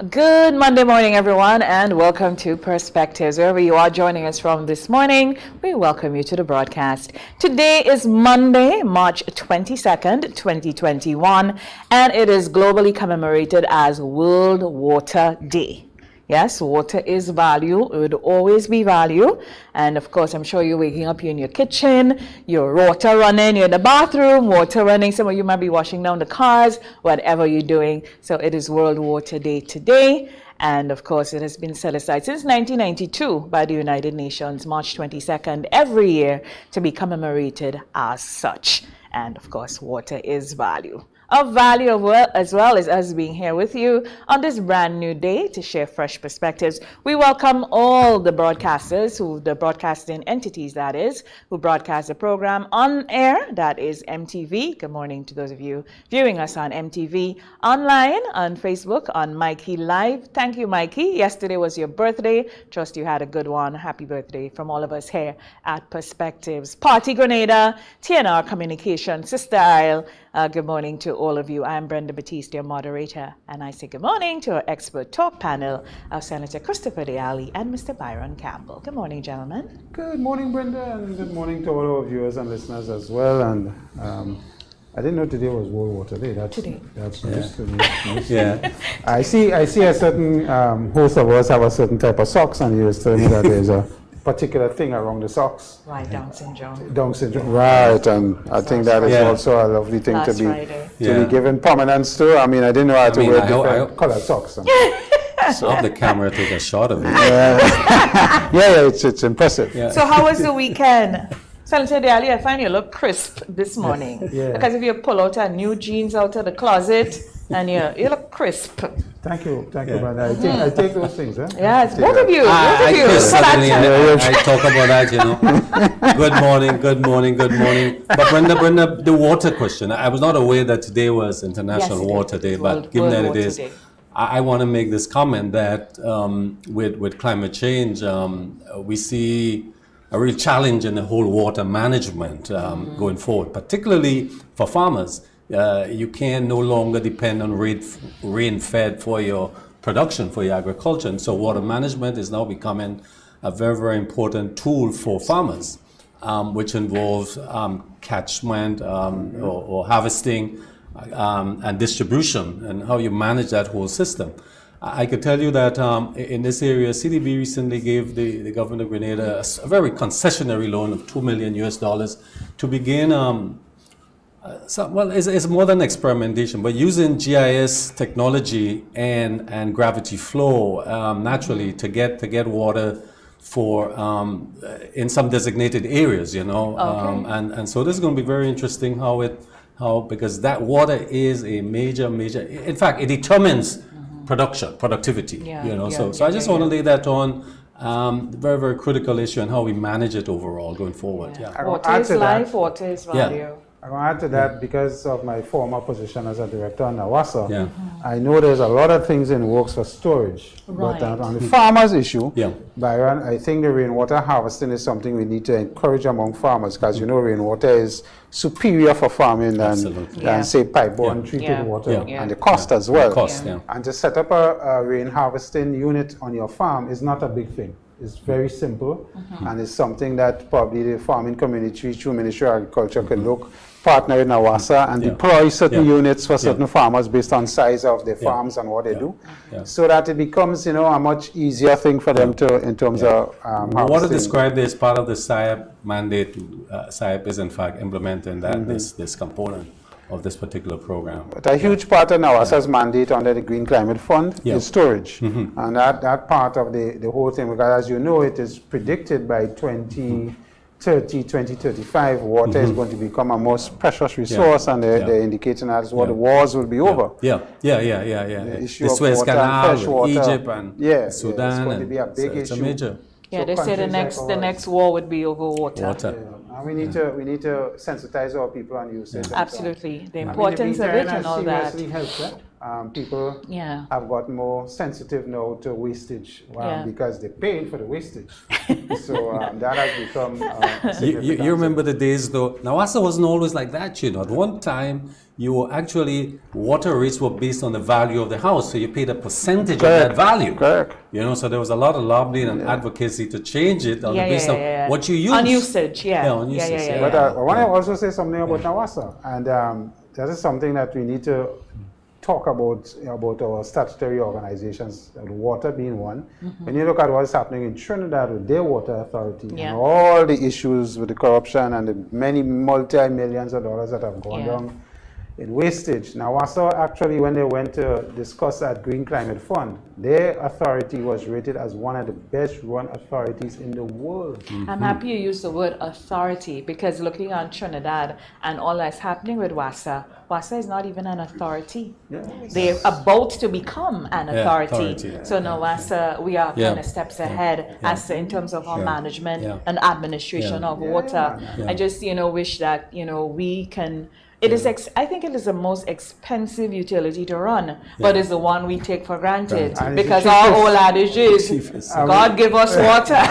Good Monday morning, everyone, and welcome to Perspectives. Wherever you are joining us from this morning, we welcome you to the broadcast. Today is Monday, March 22nd, 2021, and it is globally commemorated as World Water Day. Yes, water is value. It would always be value. And of course, I'm sure you're waking up, you're in your kitchen, your water running, you're in the bathroom, water running. Some of you might be washing down the cars, whatever you're doing. So it is World Water Day today. And of course, it has been set aside since 1992 by the United Nations, March 22nd, every year to be commemorated as such. And of course, water is value. Of value as well as us being here with you on this brand new day to share fresh perspectives. We welcome all the broadcasters, the broadcasting entities, that is, who broadcast the program on air, that is MTV. Good morning to those of you viewing us on MTV, online, on Facebook, on Mikey Live. Thank you, Mikey. Yesterday was your birthday. Trust you had a good one. Happy birthday from all of us here at Perspectives. Partygrenada, TNR Communication, Sister Isle. Good morning to all of you. I'm Brenda Baptiste, your moderator, and I say good morning to our expert talk panel of Senator Christopher Allie and Mr. Byron Campbell. Good morning, gentlemen. Good morning, Brenda, and good morning to all our viewers and listeners as well. And I didn't know today was World Water Day. That's news to me. Yeah. I see a certain host of us have a certain type of socks, and he was telling me that there's a particular thing around the socks. Right, Down syndrome. Down syndrome, right, and I think that is also a lovely thing to be given prominence to. I mean, I didn't know how to wear different colored socks. So have the camera take a shot of it. It's impressive. Yeah. So how was the weekend? Senator Allie, I find you look crisp this morning. Because if you pull out a new jeans out of the closet, and you look crisp. Thank you, brother. I take those things, huh? Yes, both of you. Suddenly I talk about that, you know. Good morning. But Brenda, the water question. I was not aware that today was International Water Day, but given that it is, I want to make this comment that with climate change, we see a real challenge in the whole water management going forward, particularly for farmers. You can no longer depend on rain-fed for your production, for your agriculture. And so water management is now becoming a very, very important tool for farmers, which involves catchment or harvesting and distribution, and how you manage that whole system. I could tell you that in this area, CDB recently gave the government of Grenada a very concessionary loan of $2 million to begin it's more than experimentation, but using GIS technology and gravity flow naturally to get water for in some designated areas, you know. And so this is going to be very interesting because that water is a major. In fact, it determines productivity. You know. So I just want to lay that on. Very, very critical issue and how we manage it overall going forward. Water is life, water is value. I want to add to that because of my former position as a director on NAWASA. I know there's a lot of things in works for storage. Right. But on the farmers issue, Byron, I think the rainwater harvesting is something we need to encourage among farmers because, you know, rainwater is superior for farming than say, pipe-borne treated water and the cost as well. And to set up a rain harvesting unit on your farm is not a big thing. It's very simple, and it's something that probably the farming community through Ministry of Agriculture could partner with NAWASA and deploy certain units for certain farmers based on size of their farms and what they do, so that it becomes, you know, a much easier thing for them to, in terms of I want to describe this part of the SIAP mandate. SIAP is in fact implementing that this component of this particular program. But a huge part of NAWASA's mandate under the Green Climate Fund is storage. And that part of the whole thing, because as you know, it is predicted by 2030, 2035, water is going to become a most precious resource, and they're indicating that the wars will be over. The Suez Canal, Egypt and Sudan. It's going to be a big issue. It's a major. Yeah, they say the next war would be over water. And we need to sensitize our people on usage. Absolutely, the importance of it and all that. people have got more sensitive now to wastage because they're paying for the wastage. So that has become you remember the days though, Nawasa wasn't always like that, you know. At one time, you were actually, water rates were based on the value of the house, so you paid a percentage of that value. Correct. You know, so there was a lot of lobbying and advocacy to change it on the basis of what you use. On usage, on usage, But I want to also say something about Nawasa, and that is something that we need to talk about our statutory organizations, water being one. When you look at what's happening in Trinidad with their water authority, and all the issues with the corruption and the many multi-millions of dollars that have gone down in wastage. Nawasa actually, when they went to discuss that Green Climate Fund, their authority was rated as one of the best run authorities in the world. I'm happy you used the word authority, because looking on Trinidad and all that's happening with WASA is not even an authority. They're about to become an authority. So now WASA, we are kind of steps ahead as to, in terms of our management and administration of water. I just, wish that, we can. It is. I think it is the most expensive utility to run, but it's the one we take for granted because our old adage is, "God give us water."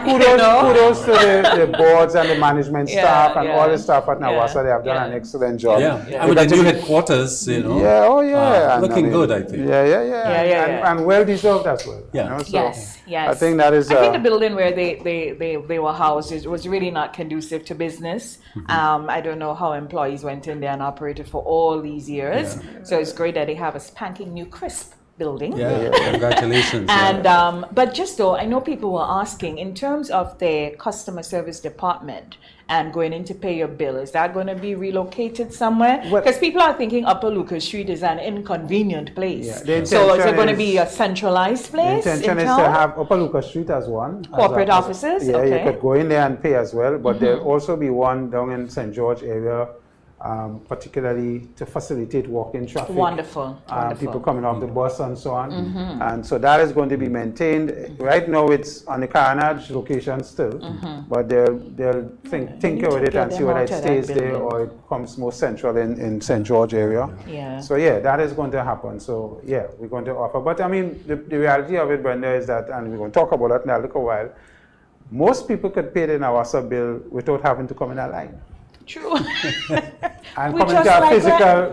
Kudos to the boards and the management staff and all the staff at Nawasa. They have done an excellent job. I mean, the new headquarters, looking good, I think. And well deserved as well. Yes. I think that is. I think the building where they were housed was really not conducive to business. I don't know how employees went in there and operated for all these years. So it's great that they have a spanking new crisp building. Congratulations. And but just though, I know people were asking in terms of the customer service department and going in to pay your bill, is that going to be relocated somewhere? Because people are thinking Upper Lucas Street is an inconvenient place. So is it going to be a centralized place? The intention is to have Upper Lucas Street as one. Corporate offices? You could go in there and pay as well, but there'll also be one down in St. George area, particularly to facilitate walk-in traffic. Wonderful. People coming off the bus and so on. And so that is going to be maintained. Right now it's on the Carnage location still, but they'll tinker with it and see whether it stays there or it comes more central in St. George area. So that is going to happen. So we're going to offer. But I mean, the reality of it, Brenda, is that, and we're going to talk about that in a little while, most people could pay the Nawasa bill without having to come in a line. True. And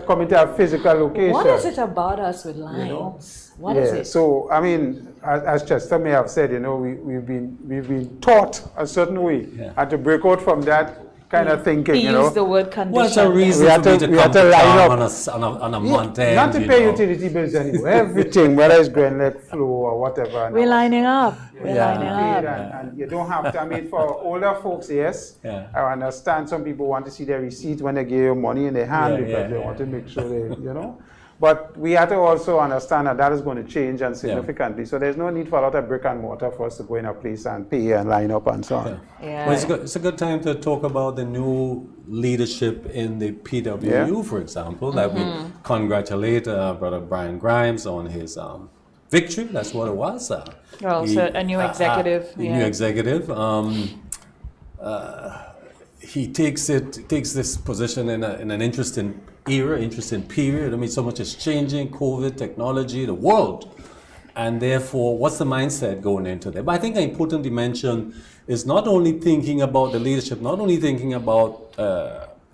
coming to a physical location. What is it about us with lines? What is it? So I mean, as Chester may have said, we've been taught a certain way, and to break out from that kind of thinking, He used the word condition. What's a reason for me to come to town on a Montee? Not to pay utility bills anyway. Everything, whether it's Greenidge, Flow, or whatever. We're lining up. And you don't have to. I mean, for older folks, yes, I understand some people want to see their receipt when they give you money in their hand because they want to make sure they, But we have to also understand that is going to change and significantly. So there's no need for a lot of brick and mortar for us to go in a place and pay and line up and so on. Well, it's a good time to talk about the new leadership in the PWU, for example, that we congratulate Brother Brian Grimes on his victory. That's what it was. So a new executive. New executive. He takes this position in an interesting era, interesting period. I mean, so much is changing: COVID, technology, the world, and therefore, what's the mindset going into that? But I think an important dimension is not only thinking about the leadership, not only thinking about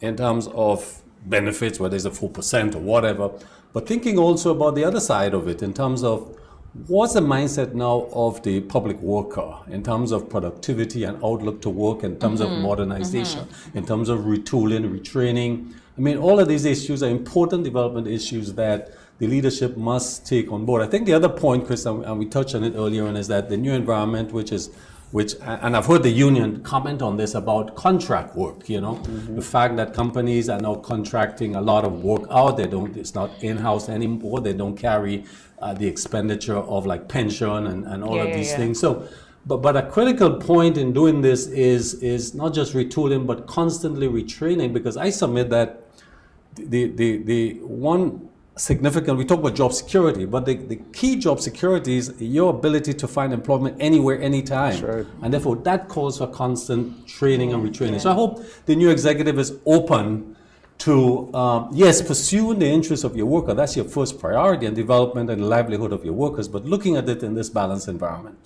in terms of benefits, whether it's a 4% or whatever, but thinking also about the other side of it in terms of what's the mindset now of the public worker in terms of productivity and outlook to work, in terms of modernization, in terms of retooling, retraining. I mean, all of these issues are important development issues that the leadership must take on board. I think the other point, Chris, and we touched on it earlier on, is that the new environment, and I've heard the union comment on this about contract work, the fact that companies are now contracting a lot of work out. It's not in-house anymore. They don't carry the expenditure of like pension and all of these things. So, but a critical point in doing this is not just retooling, but constantly retraining, because I submit that the one significant, we talk about job security, but the key job security is your ability to find employment anywhere, anytime. Right. And therefore that calls for constant training and retraining. So I hope the new executive is open to, yes, pursuing the interests of your worker. That's your first priority, and development and livelihood of your workers, but looking at it in this balanced environment.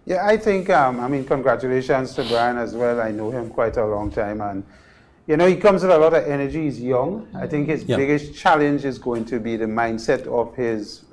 Yeah, I think, I mean, congratulations to Brian as well. I know him quite a long time, and you know, he comes with a lot of energy. He's young. I think his biggest challenge is going to be the mindset of his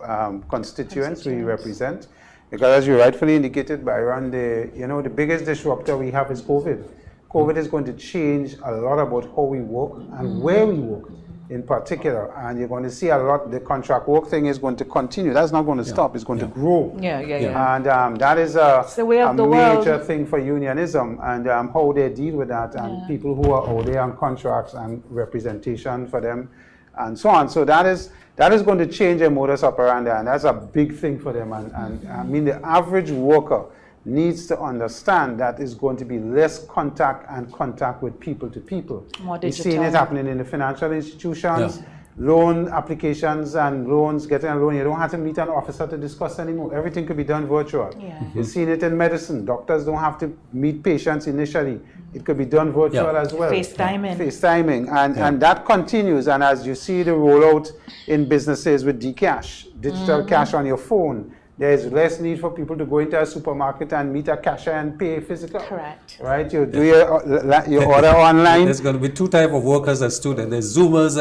constituents who he represents. Because as you rightfully indicated, Byron, the biggest disruptor we have is COVID. COVID is going to change a lot about how we work and where we work in particular. And you're going to see a lot, the contract work thing is going to continue. That's not going to stop. It's going to grow. And that is a major thing for unionism, and how they deal with that, and people who are out there on contracts and representation for them and so on. So that is going to change their modus operandi, and that's a big thing for them. And I mean, the average worker needs to understand that it's going to be less contact with people to people. We've seen it happening in the financial institutions, loan applications and loans, getting a loan. You don't have to meet an officer to discuss anymore. Everything could be done virtual. You've seen it in medicine. Doctors don't have to meet patients initially. It could be done virtual as well. FaceTiming. And that continues. And as you see the rollout in businesses with Dcash, digital cash on your phone, there is less need for people to go into a supermarket and meet a cashier and pay physical. Correct. Right? You do your order online. There's going to be two types of workers as students. There's Zoomers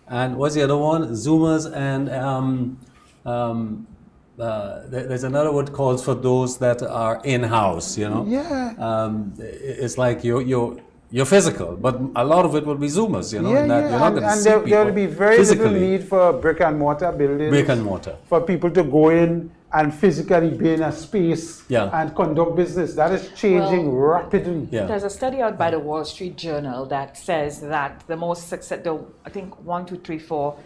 and what's the other one? Zoomers and there's another word called for those that are in-house, you know? It's like you're physical, but a lot of it will be Zoomers, you know? You're not going to see people there will be very little need for brick and mortar buildings. Brick and mortar. For people to go in and physically be in a space and conduct business. That is changing rapidly. There's a study out by the Wall Street Journal that says that the most successful, I think 1, 2, 3, 4,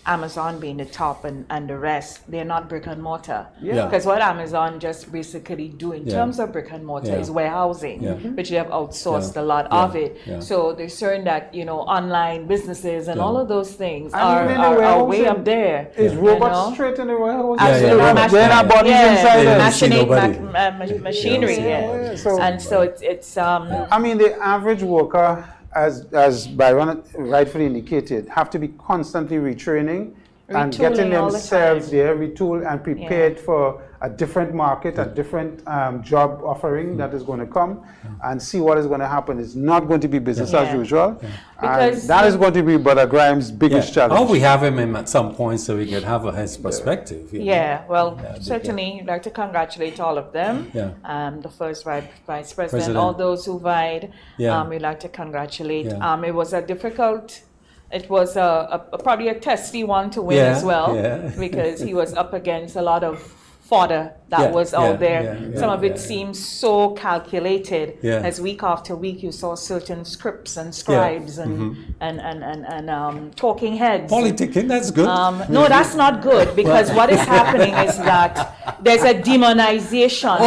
Amazon being the top and the rest, they're not brick and mortar. Because what Amazon just basically do in terms of brick and mortar is warehousing, which they have outsourced a lot of it. So they're certain that, you know, online businesses and all of those things are way up there. Is robots straight in the warehouse? Absolutely. They're not bodies inside machinery. And so it's I mean, the average worker, as Byron rightfully indicated, have to be constantly retraining and getting themselves retooled and prepared for a different market, a different job offering that is going to come, and see what is going to happen. It's not going to be business as usual. Because and that is going to be Brother Grimes' biggest challenge. Oh, we have him in at some point so we can have his perspective. Certainly, I'd like to congratulate all of them. The first Vice President, all those who vied. We'd like to congratulate. It was a difficult... It was probably a testy one to win as well, because he was up against a lot of fodder that was out there. Some of it seems so calculated. As week after week you saw certain scripts and scribes and talking heads. Politicking, that's good. No, that's not good, because what is happening is that there's a demonization.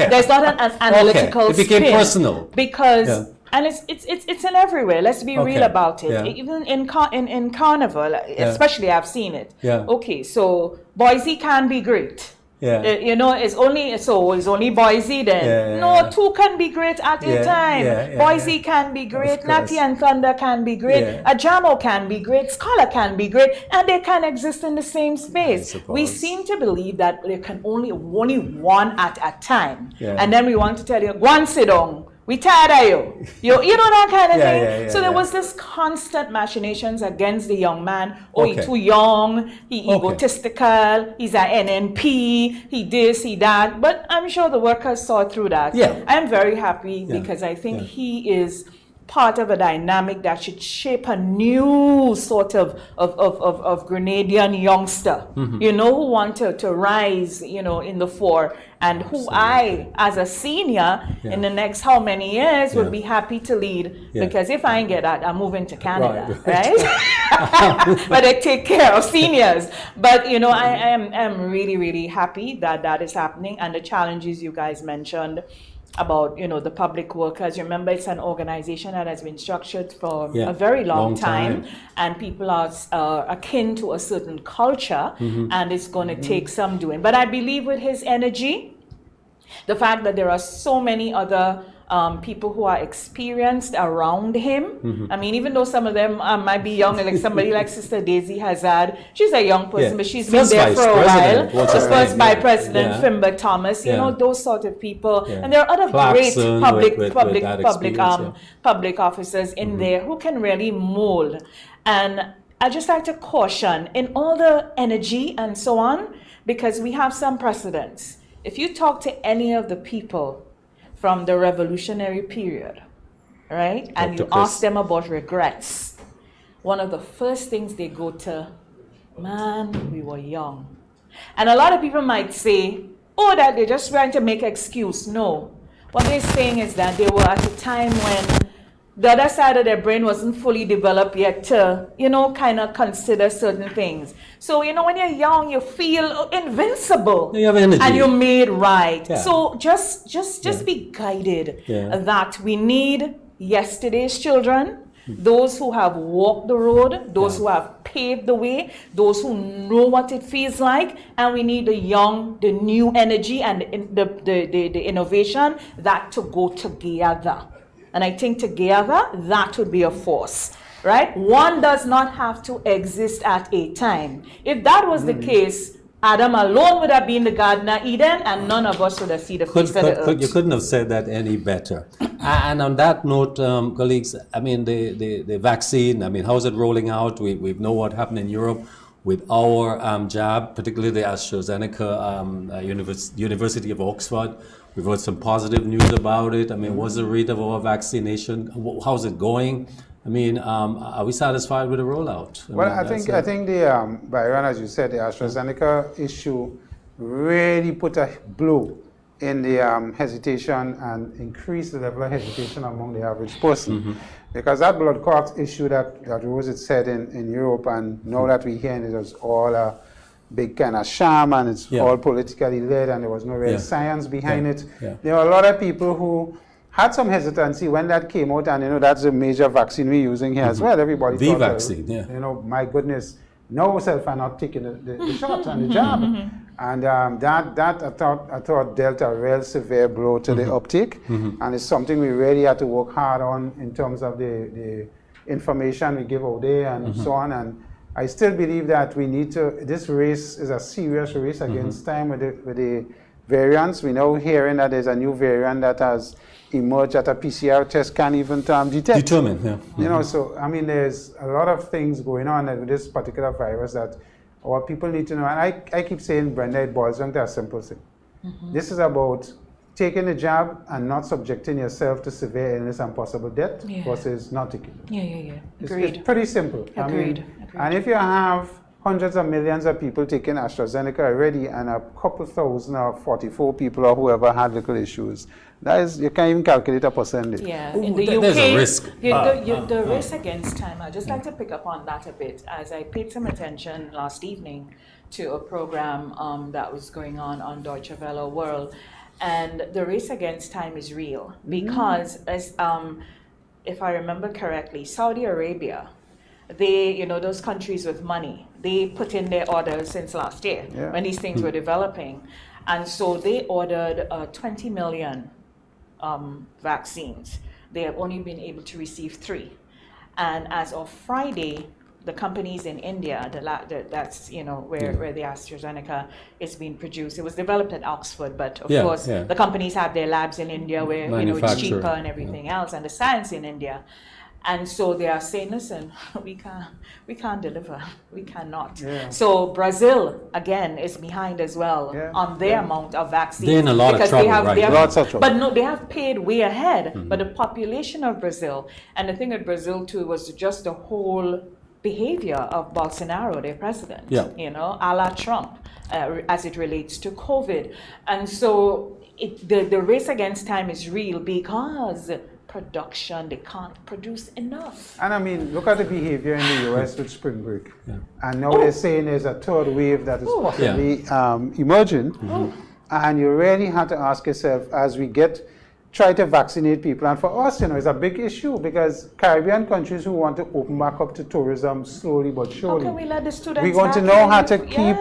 There's not an analytical It became spin personal. Because and it's in everywhere. Let's be real about it. Even in Carnival, especially, I've seen it. Okay, so Boise can be great. You know, it's only Boise then. No, two can be great at a time. Boise can be great, Natty and Thunder can be great, Ajamo can be great, Scholar can be great, and they can exist in the same space. We seem to believe that there can only one at a time. And then we want to tell you, go and sit down. We tired of you know that kind of thing. So there was this constant machinations against the young man. He's too young, he egotistical, he's an NNP, he this, he that. But I'm sure the workers saw through that. I'm very happy because I think he is part of a dynamic that should shape a new sort of Grenadian youngster, you know, who want to rise, you know, in the fore, and who I, as a senior, in the next how many years, would be happy to lead, because if I ain't get that, I'm moving to Canada, right? But they take care of seniors. But, you know, I am really, really happy that that is happening, and the challenges you guys mentioned about, you know, the public workers. Remember, it's an organization that has been structured for a very long time, and people are akin to a certain culture, and it's going to take some doing. But I believe with his energy, the fact that there are so many other people who are experienced around him. I mean, even though some of them might be young, like somebody like Sister Daisy Hazard, she's a young person, but she's been there for a while. The first Vice President, Fimber Thomas, you know, those sort of people. And there are other great public officers in there who can really mold. And I just like to caution in all the energy and so on, because we have some precedents. If you talk to any of the people from the revolutionary period, right, and you ask them about regrets, one of the first things they go to, man, we were young. And a lot of people might say, oh, that they're just trying to make an excuse. No. What they're saying is that they were at a time when the other side of their brain wasn't fully developed yet to, you know, kind of consider certain things. So, you know, when you're young, you feel invincible. You have energy. And you're made right. Yeah. So just be guided that we need yesterday's children, those who have walked the road, those who have paved the way, those who know what it feels like, and we need the young, the new energy and the innovation that to go together. And I think together, that would be a force, right? One does not have to exist at a time. If that was the case, Adam alone would have been the Garden of Eden, and none of us would have seen the face of the earth. You couldn't have said that any better. And on that note, colleagues, I mean, the vaccine, I mean, how's it rolling out? We know what happened in Europe with our jab, particularly the AstraZeneca University of Oxford. We've heard some positive news about it. I mean, what's the rate of our vaccination? How's it going? I mean, are we satisfied with the rollout? I think the Byron, as you said, the AstraZeneca issue really put a blow in the hesitation and increased the level of hesitation among the average person. Because that blood clot issue that rose its head in Europe, and now that we hear it was all a big kind of sham, and it's all politically led, and there was no real science behind it. There were a lot of people who had some hesitancy when that came out, and you know, that's a major vaccine we're using here as well. Everybody the thought, vaccine, you know, my goodness, no self are not taking the shot and the jab. And that I thought dealt a real severe blow to the uptake, and it's something we really had to work hard on in terms of the information we give out there and so on. And I still believe that we need to, this race is a serious race against time with the variants. We know hearing that there's a new variant that has emerged that a PCR test can't even detect. You know, so I mean, there's a lot of things going on with this particular virus that our people need to know. And I keep saying, Brenda, it boils down to a simple thing. This is about taking the jab and not subjecting yourself to severe illness and possible death versus not taking it. It's pretty simple. Agreed. And if you have hundreds of millions of people taking AstraZeneca already and a couple thousand or 44 people or whoever had little issues, that is, you can't even calculate a percentage. In the UK, there's a risk. The race against time, I'd just like to pick up on that a bit, as I paid some attention last evening to a program that was going on Deutsche Welle World. And the race against time is real because, as if I remember correctly, Saudi Arabia, they, you know, those countries with money, they put in their orders since last year when these things were developing. And so they ordered 20 million vaccines. They have only been able to receive 3. And as of Friday, the companies in India, that's, you know, where the AstraZeneca is being produced. It was developed at Oxford, but of course the companies have their labs in India where, you know, it's cheaper and everything else, and the science in India. And so they are saying, listen, we can't deliver. We cannot. So Brazil, again, is behind as well on their amount of vaccines. They're in a lot of trouble, Lots of trouble. But no, they have paid way ahead. But the population of Brazil, and the thing with Brazil too was just the whole behavior of Bolsonaro, their president, you know, a la Trump, as it relates to COVID. And so the race against time is real because production, they can't produce enough. And I mean, look at the behavior in the US with spring break. And now they're saying there's a third wave that is possibly emerging. And you really have to ask yourself, as we try to vaccinate people, and for us, you know, it's a big issue because Caribbean countries who want to open back up to tourism slowly but surely. How can we let the students we want to know how to keep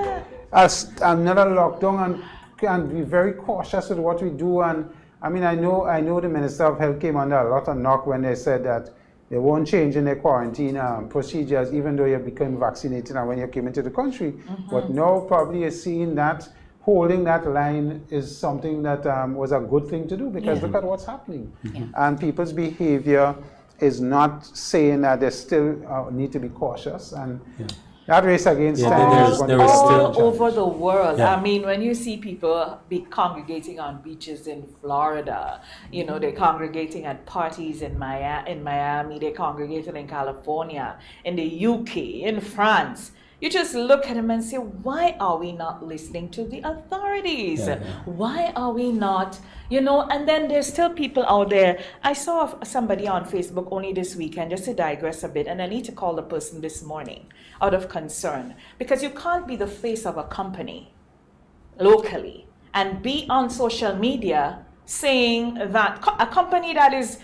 another lockdown and be very cautious with what we do, and I mean, I know the Minister of Health came under a lot of knock when they said that they weren't changing their quarantine procedures, even though you became vaccinated and when you came into the country. But now probably you're seeing that holding that line is something that was a good thing to do, because look at what's happening. And people's behavior is not saying that they still need to be cautious. And that race against time is all over the world. I mean, when you see people be congregating on beaches in Florida, you know, they're congregating at parties in Miami, they're congregating in California, in the UK, in France. You just look at them and say, why are we not listening to the authorities? Why are we not, you know? And then there's still people out there. I saw somebody on Facebook only this weekend, just to digress a bit, and I need to call the person this morning out of concern, because you can't be the face of a company locally and be on social media saying that a company that is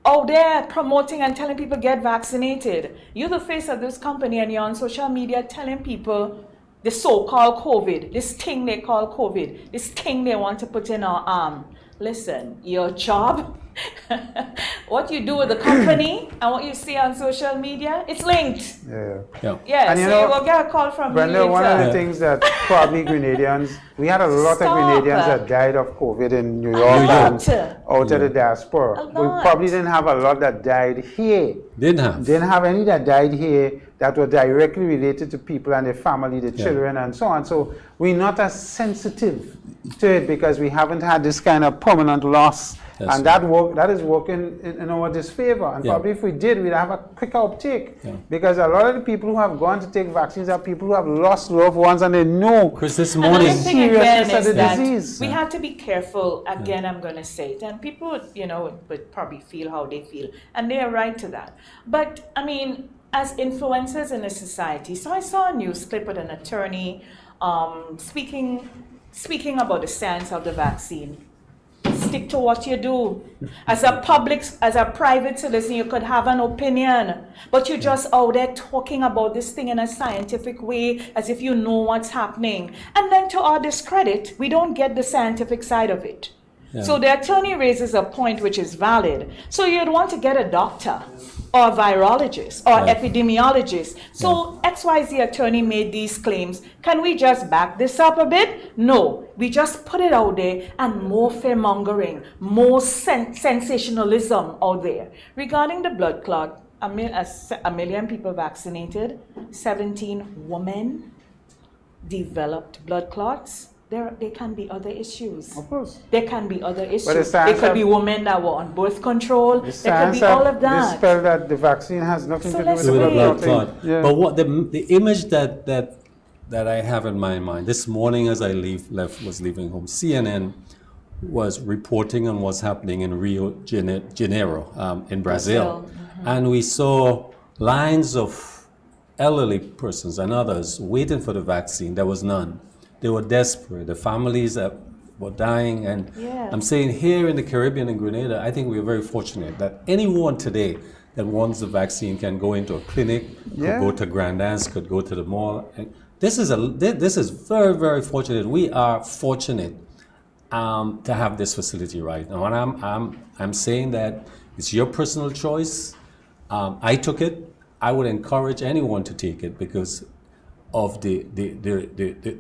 out there promoting and telling people get vaccinated. You're the face of this company and you're on social media telling people the so-called COVID, this thing they call COVID, this thing they want to put in our arm. Listen, your job, what you do with the company and what you see on social media, it's linked. Yeah, and so you will get a call from Brenda, one of the things that probably Grenadians, we had a lot of Grenadians that died of COVID in New York and out of the diaspora. We probably didn't have a lot that died here. Didn't have any that died here that were directly related to people and their family, the children and so on. So we're not as sensitive to it because we haven't had this kind of permanent loss. And that is working in our disfavor. And probably if we did, we'd have a quicker uptake. Because a lot of the people who have gone to take vaccines are people who have lost loved ones and they know Chris, this morning, the seriousness of the disease. We have to be careful. Again, I'm going to say it. And people, you know, would probably feel how they feel. And they are right to that. But, I mean, as influencers in a society, so I saw a news clip with an attorney speaking about the science of the vaccine. Stick to what you do. As a private citizen, you could have an opinion, but you're just out there talking about this thing in a scientific way as if you know what's happening. And then to our discredit, we don't get the scientific side of it. So the attorney raises a point which is valid. So you'd want to get a doctor or a virologist or epidemiologist. So XYZ attorney made these claims. Can we just back this up a bit? No, we just put it out there and more fear-mongering, more sensationalism out there. Regarding the blood clot, a million people vaccinated, 17 women developed blood clots. There can be other issues. Of course. There can be other issues. There could be women that were on birth control. There could be all of that. Dispel that the vaccine has nothing to do with the blood clot. But what the image that I have in my mind this morning as I was leaving home, CNN was reporting on what's happening in Rio de Janeiro in Brazil. And we saw lines of elderly persons and others waiting for the vaccine. There was none. They were desperate. The families that were dying. And I'm saying here in the Caribbean and Grenada, I think we're very fortunate that anyone today that wants the vaccine can go into a clinic, could go to Grand Anse, could go to the mall. And this is very, very fortunate. We are fortunate to have this facility right now. And I'm saying that it's your personal choice. I took it. I would encourage anyone to take it because of the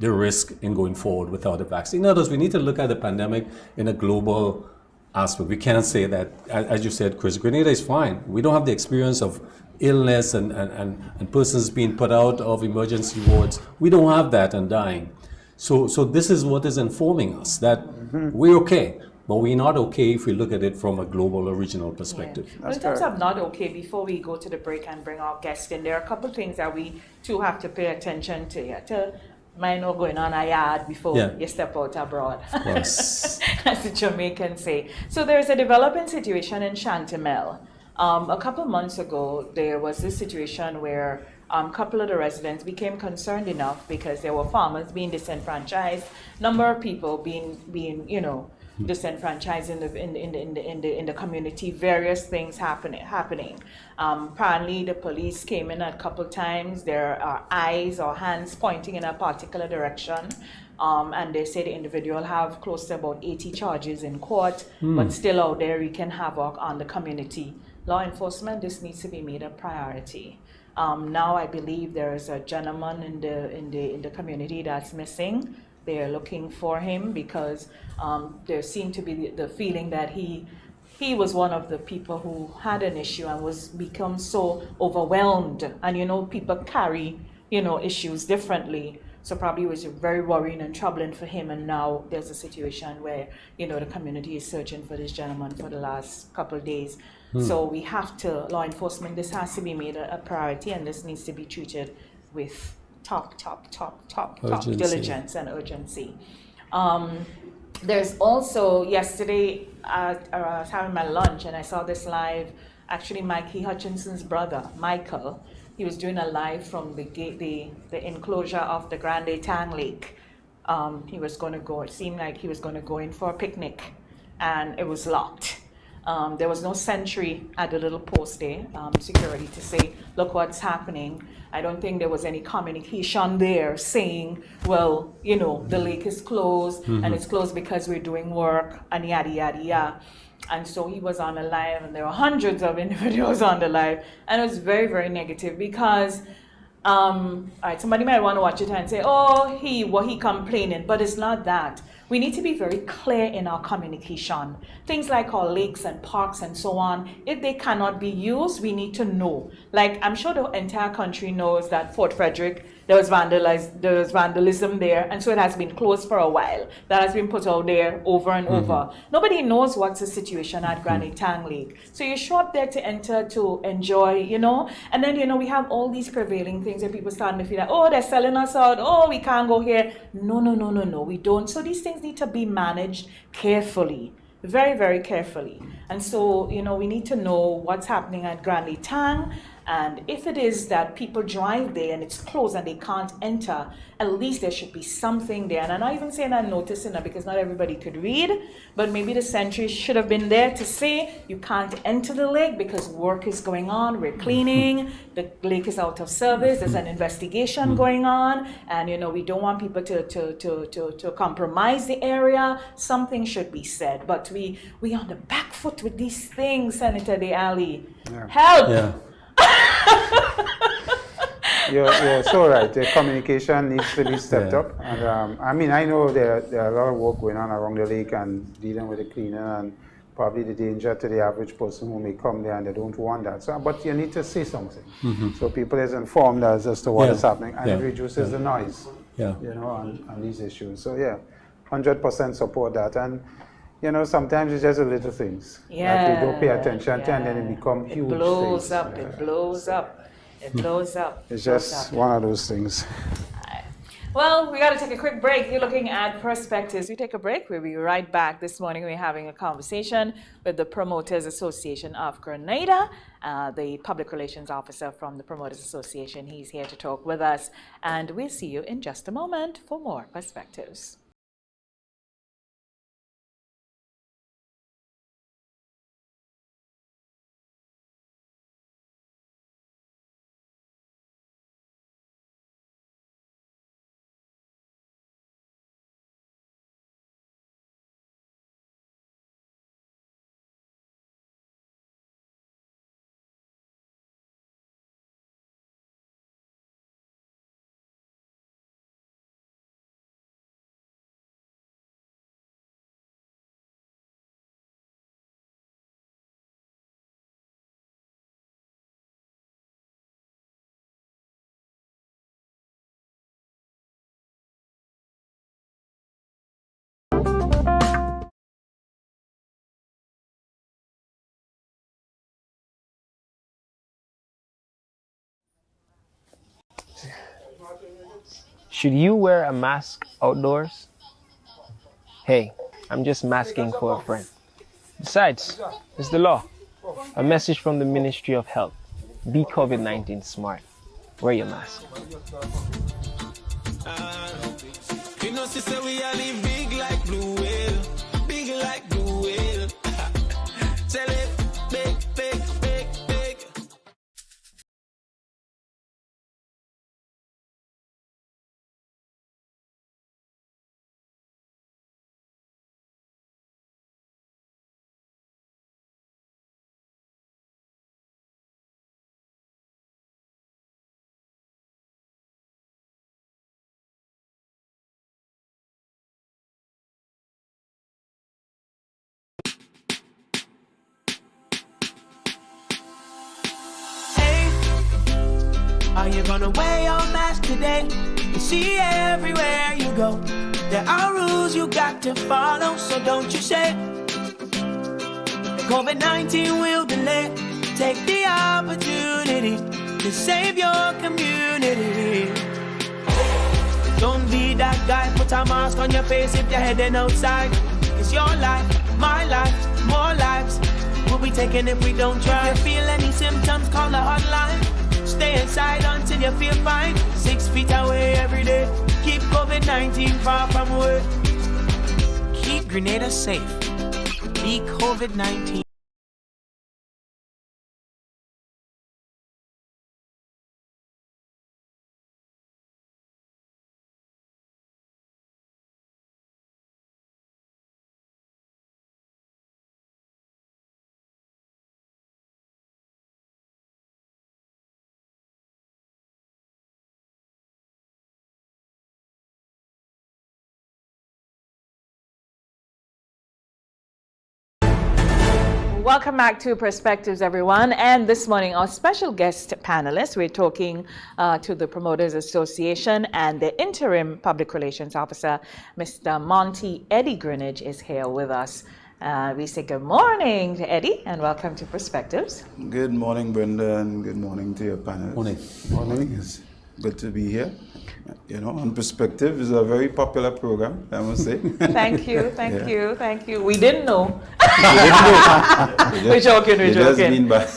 risk in going forward without a vaccine. In other words, we need to look at the pandemic in a global aspect. We can't say that, as you said, Chris, Grenada is fine. We don't have the experience of illness and persons being put out of emergency wards. We don't have that and dying. So this is what is informing us, that we're okay. But we're not okay if we look at it from a global or regional perspective. In terms of not okay, before we go to the break and bring our guest in, there are a couple of things that we too have to pay attention to mind not going on a yard before you step out abroad, yes. as the Jamaicans say. So there's a developing situation in Chantemelle. A couple months ago, there was this situation where a couple of the residents became concerned enough because there were farmers being disenfranchised, number of people being disenfranchised in the community, various things happening. Apparently the police came in a couple times. There are eyes or hands pointing in a particular direction. And they say the individual have close to about 80 charges in court, but still out there wreaking havoc on the community. Law enforcement, this needs to be made a priority. Now I believe there is a gentleman in the community that's missing. They are looking for him because there seemed to be the feeling that he was one of the people who had an issue and was become so overwhelmed. And people carry issues differently. So probably it was very worrying and troubling for him. And now there's a situation where, the community is searching for this gentleman for the last couple of days. So we have to, law enforcement, this has to be made a priority, and this needs to be treated with top diligence and urgency. There's also, yesterday, I was having my lunch and I saw this live, actually Mikey Hutchinson's brother, Michael. He was doing a live from the enclosure of the Grande Tang Lake. He was going to go, it seemed like he was going to go in for a picnic, and it was locked. There was no sentry at the little post there, security, to say, look what's happening. I don't think there was any communication there saying, well, the lake is closed, and it's closed because we're doing work, and yada, yada, yada. And so he was on a live, and there were hundreds of individuals on the live, and it was very, very negative because, all right, somebody might want to watch it and say, oh, he complaining, but it's not that. We need to be very clear in our communication. Things like our lakes and parks and so on, if they cannot be used, we need to know. Like, I'm sure the entire country knows that Fort Frederick, there was vandalism there, and so it has been closed for a while. That has been put out there over and over. Nobody knows what's the situation at Grande Tang Lake. So you show up there to enter, to enjoy, and then, we have all these prevailing things where people starting to feel like, oh, they're selling us out, oh, we can't go here. No, we don't. So these things need to be managed carefully, very, very carefully. And so, we need to know what's happening at Grande Tang. And if it is that people drive there and it's closed and they can't enter, at least there should be something there. And I'm not even saying I'm noticing that because not everybody could read, but maybe the sentry should have been there to say you can't enter the lake because work is going on, we're cleaning, the lake is out of service, there's an investigation going on, and we don't want people to compromise the area. Something should be said. But we on the back foot with these things, Senator Allie. Yeah. Help! Yeah. You're so right. The communication needs to be stepped up. And I know there are a lot of work going on around the lake and dealing with the cleaning and probably the danger to the average person who may come there and they don't want that. So, but you need to say something. So people is informed as to what is happening, and it reduces the noise, on these issues. So 100% support that. And sometimes it's just the little things that we don't pay attention to, and then it becomes huge. It blows up. It blows up. It blows up. It's just one of those things. Well, we got to take a quick break. You're looking at Perspectives. We take a break. We'll be right back. This morning we're having a conversation with the Promoters Association of Grenada, the public relations officer from the Promoters Association. He's here to talk with us, and we'll see you in just a moment for more Perspectives. Should you wear a mask outdoors? Hey, I'm just masking for a friend. Besides, it's the law. A message from the Ministry of Health. Be COVID-19 smart. Wear your mask. Gonna wear your mask today. You see everywhere you go. There are rules you got to follow, so don't you say COVID-19 will delay. Take the opportunity to save your community. Don't be that guy, put a mask on your face if you're heading outside. It's your life, my life, more lives will be taken if we don't try. If you feel any symptoms, call the hotline. Stay inside until you feel fine. 6 feet away every day. Keep COVID-19 far from work. Keep Grenada safe. Beat COVID-19. Welcome back to Perspectives, everyone. And this morning, our special guest panelists, we're talking to the Promoters Association, and the interim public relations officer, Mr. Montee Eddie Greenidge, is here with us. We say good morning to Eddie and welcome to Perspectives. Good morning, Brenda, and good morning to your panel. Morning. Morning. It's good to be here. You know, on Perspective is a very popular program, I must say. Thank you, thank Yeah. you, thank you. We didn't know. We're joking, we're just joking. mean by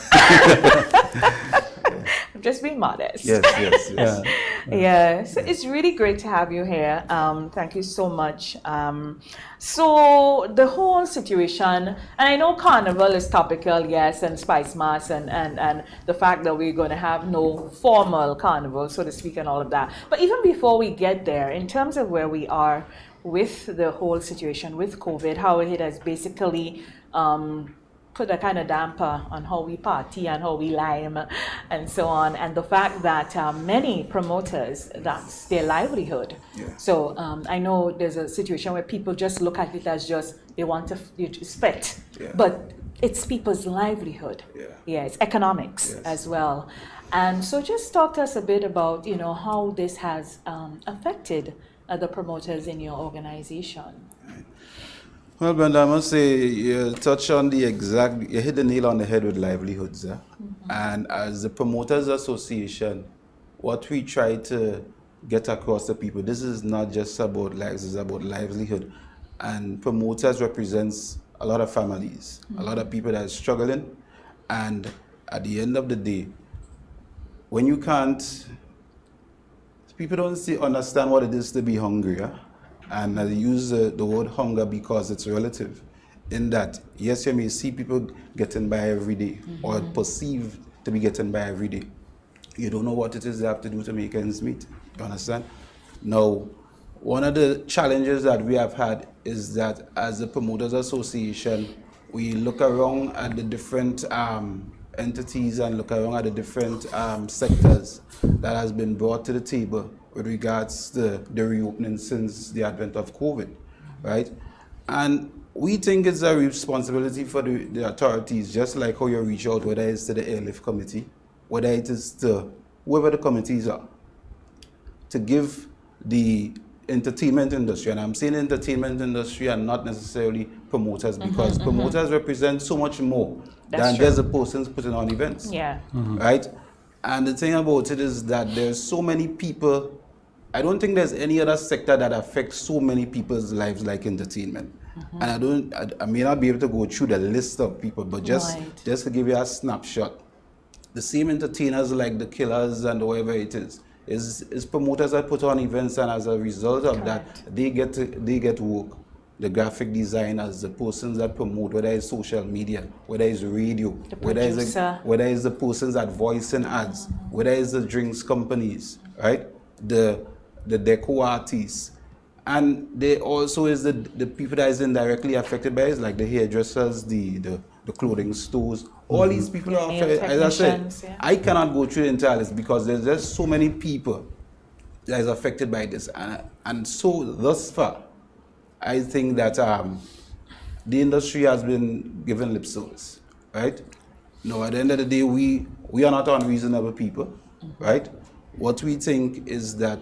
I'm just being modest. yes. Yeah, so it's really great to have you here. Thank you so much. So the whole situation, and I know Carnival is topical, yes, and Spice Mass, and the fact that we're going to have no formal Carnival, so to speak, and all of that. But even before we get there, in terms of where we are with the whole situation with COVID, how it has basically put a kind of damper on how we party and how we lime and so on, and the fact that many promoters, that's their livelihood. Yeah. So I know there's a situation where people just look at it as just they want to spit, Yeah. but it's people's livelihood. Yeah. It's economics Yes. as well. And so just talk to us a bit about, you know, how this has affected the promoters in your organization. Well, Brenda, I must say you touch on you hit the nail on the head with livelihoods. And as the Promoters Association, what we try to get across to people, this is not just about lives, it's about livelihood. And promoters represents a lot of families, a lot of people that are struggling. And at the end of the day, when you can't, people don't understand what it is to be hungry. And I use the word hunger because it's relative. In that, yes, you may see people getting by every day, or perceived to be getting by every day. You don't know what it is they have to do to make ends meet. You understand? Now, one of the challenges that we have had is that as the Promoters Association, we look around at the different entities and look around at the different sectors that has been brought to the table with regards to the reopening since the advent of COVID, right? And we think it's a responsibility for the authorities, just like how you reach out, whether it's to the airlift committee, whether it is to whoever the committees are, to give the entertainment industry, and I'm saying entertainment industry and not necessarily promoters, because promoters represent so much more than just the persons putting on events. Yeah. Right? And the thing about it is that there's so many people, I don't think there's any other sector that affects so many people's lives like entertainment. And I may not be able to go through the list of people, but just to give you a snapshot, the same entertainers like the Killers and whoever it is promoters that put on events, and as a result of that, they get work. The graphic designers, the persons that promote, whether it's social media, whether it's radio, whether it's the persons that voice in ads, whether it's the drinks companies, right? The deco artists. And there also is the people that is indirectly affected by it, like the hairdressers, the clothing stores. All these people are affected. As I said, I cannot go through the entire list because there's just so many people that is affected by this. And so thus far, I think that the industry has been given lip service, right? No, at the end of the day, we are not unreasonable people, right? what we think is that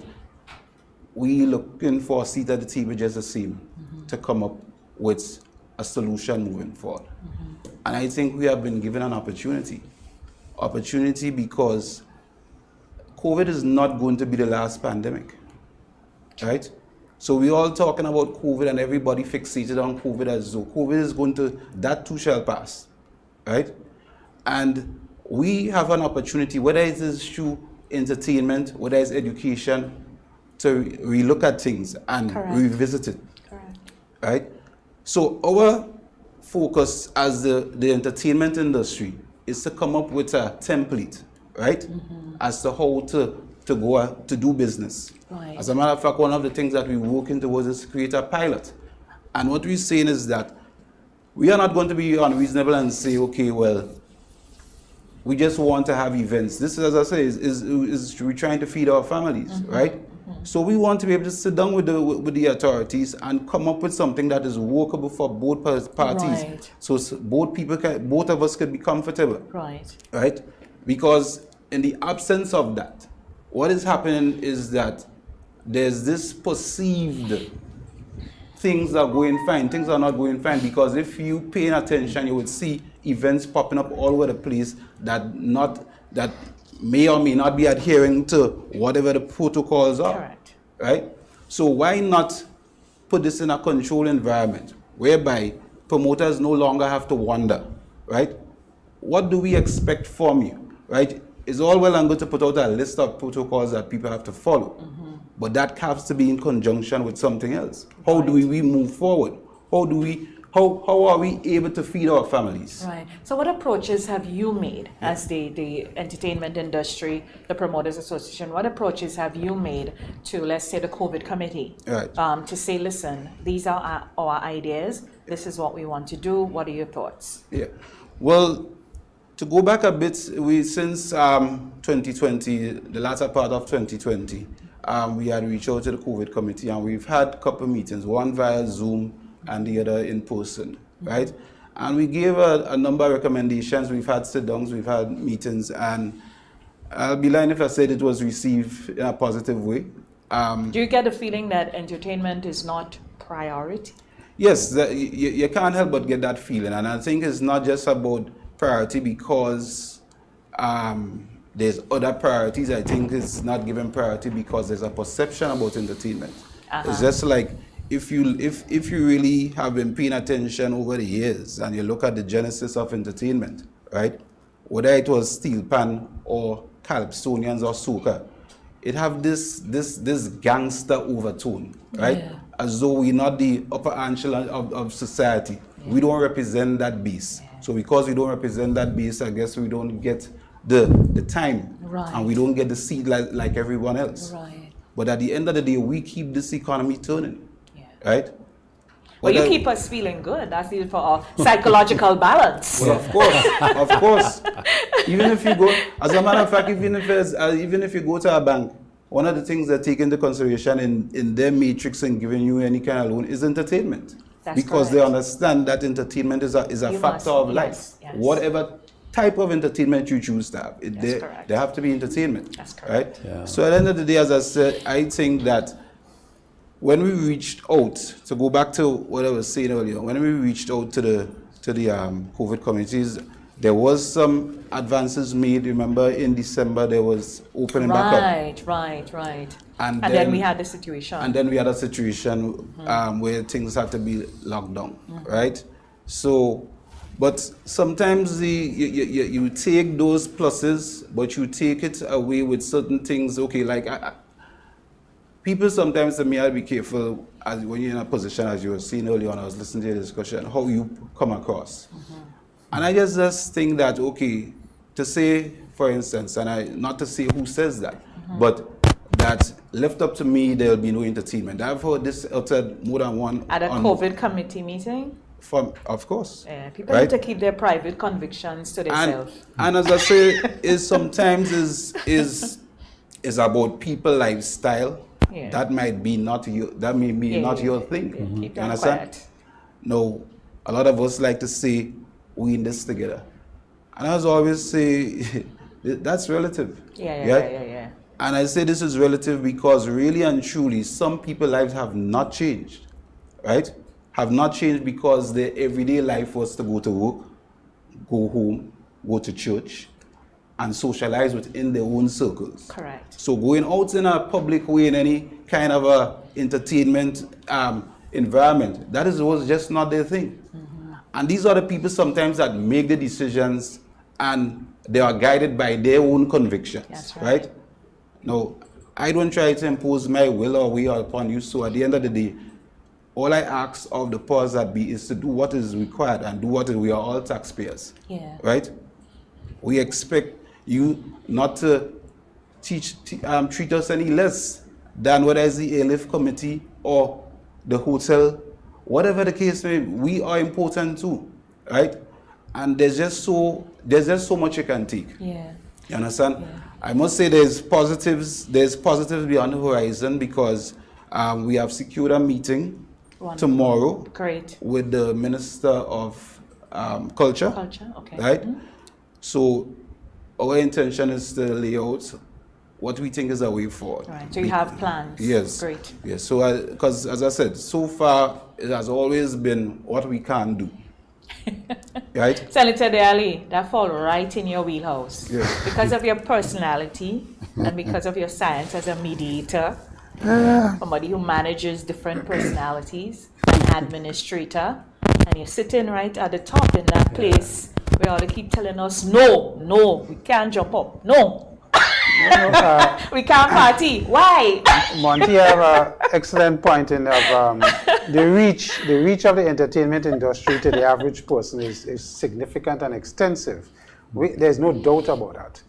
we looking for a seat at the table just the same to come up with a solution moving forward. And I think we have been given an opportunity. Opportunity because COVID is not going to be the last pandemic, right? So we're all talking about COVID and everybody fixated on COVID as though COVID is going to, that too shall pass, right? And we have an opportunity, whether it is through entertainment, whether it's education, to relook at things and revisit it, right? So our focus as the entertainment industry is to come up with a template, right? As to how to go to do business. Right. As a matter of fact, one of the things that we're working towards is to create a pilot. And what we're saying is that we are not going to be unreasonable and say, okay, well, we just want to have events. This, as I say, is we're trying to feed our families, right? So we want to be able to sit down with the authorities and come up with something that is workable for both parties. Right. So both of us could be comfortable. Right. Right? Because in the absence of that, what is happening is that there's this perceived things are going fine, things are not going fine, because if you paying attention, you would see events popping up all over the place that may or may not be adhering to whatever the protocols are. Correct. Right? So why not put this in a controlled environment whereby promoters no longer have to wonder, right? What do we expect from you, right? It's all well and good to put out a list of protocols that people have to follow, but that has to be in conjunction with something else. How do we move forward? How are we able to feed our families? Right. So what approaches have you made as the entertainment industry, the Promoters Association, what approaches have you made to, let's say, the COVID committee? Right. To say, listen, these are our ideas, this is what we want to do, what are your thoughts? Yeah. Well, to go back a bit, since 2020, the latter part of 2020, we had reached out to the COVID committee and we've had a couple meetings, one via Zoom and the other in person, right? And we gave a number of recommendations. We've had sit-downs, we've had meetings, and I'll be lying if I said it was received in a positive way. Do you get a feeling that entertainment is not priority? Yes, you can't help but get that feeling. And I think it's not just about priority because there's other priorities. I think it's not given priority because there's a perception about entertainment. It's just like, if you really have been paying attention over the years and you look at the genesis of entertainment, right? Whether it was steel pan or Calypsonians or soca, it have this gangster overtone, right? Yeah. As though we're not the upper echelon of society. Yeah. We don't represent that base. Yeah. So because we don't represent that base, I guess we don't get the time, right, and we don't get the seat like everyone else. Right. But at the end of the day, we keep this economy turning. Right? Well, you keep us feeling good. That's even for our psychological balance. Well, of course. Even if you go, as a matter of fact, even if you go to a bank, one of the things they take into consideration in their matrix and giving you any kind of loan is entertainment. That's because correct. They understand that entertainment is a factor of life. Yes. Whatever type of entertainment you choose to have, they have to be entertainment. That's correct. Right? Yeah. So at the end of the day, as I said, I think that when we reached out, to go back to what I was saying earlier, when we reached out to the COVID communities, there was some advances made. Remember, in December there was opening back up. Right. And then we had the situation. And then we had a situation where things had to be locked down, right? So, but sometimes you take those pluses, but you take it away with certain things. Okay, like people sometimes tell me, I'll be careful when you're in a position, as you were saying earlier on, I was listening to your discussion, how you come across. And I just think that, okay, to say, for instance, and not to say who says that, but that left up to me, there'll be no entertainment. I've heard this uttered more than one. At a COVID committee meeting? Of course. Yeah, people need to keep their private convictions to themselves. And as I say, sometimes is about people lifestyle. Yeah. That might be not your. That may be not your thing. Keep you understand? Quiet. No, a lot of us like to say we in this together, and as I always say, that's relative. Yeah. And I say this is relative because really and truly, some people's lives have not changed, right? Have not changed because their everyday life was to go to work, go home, go to church, and socialize within their own circles. Correct. So going out in a public way in any kind of a entertainment environment, was just not their thing. And these are the people sometimes that make the decisions and they are guided by their own convictions. That's right. Now, I don't try to impose my will or way upon you. So at the end of the day, all I ask of the powers that be is to do what is required and do what we are all taxpayers. Yeah. Right? We expect you not to treat us any less than whether it's the airlift committee or the hotel, whatever the case may be. We are important too, right? And there's just so much you can take. Yeah. You understand? Yeah. I must say there's positives beyond the horizon because we have secured a meeting tomorrow. Great. With the Minister of Culture. Culture, okay. Right? So our intention is to lay out what we think is a way forward. Right. So you have plans. Yes. Great. Yes. So because as I said, so far it has always been what we can do. Right? Senator Allie, that fall right in your wheelhouse. Yes. Because of your personality and because of your science as a mediator, somebody who manages different personalities, an administrator, and you're sitting right at the top in that place where all they keep telling us, no, we can't jump up, no. We can't party. Why? Montee have an excellent point in of the reach of the entertainment industry to the average person is significant and extensive. There's no doubt about that.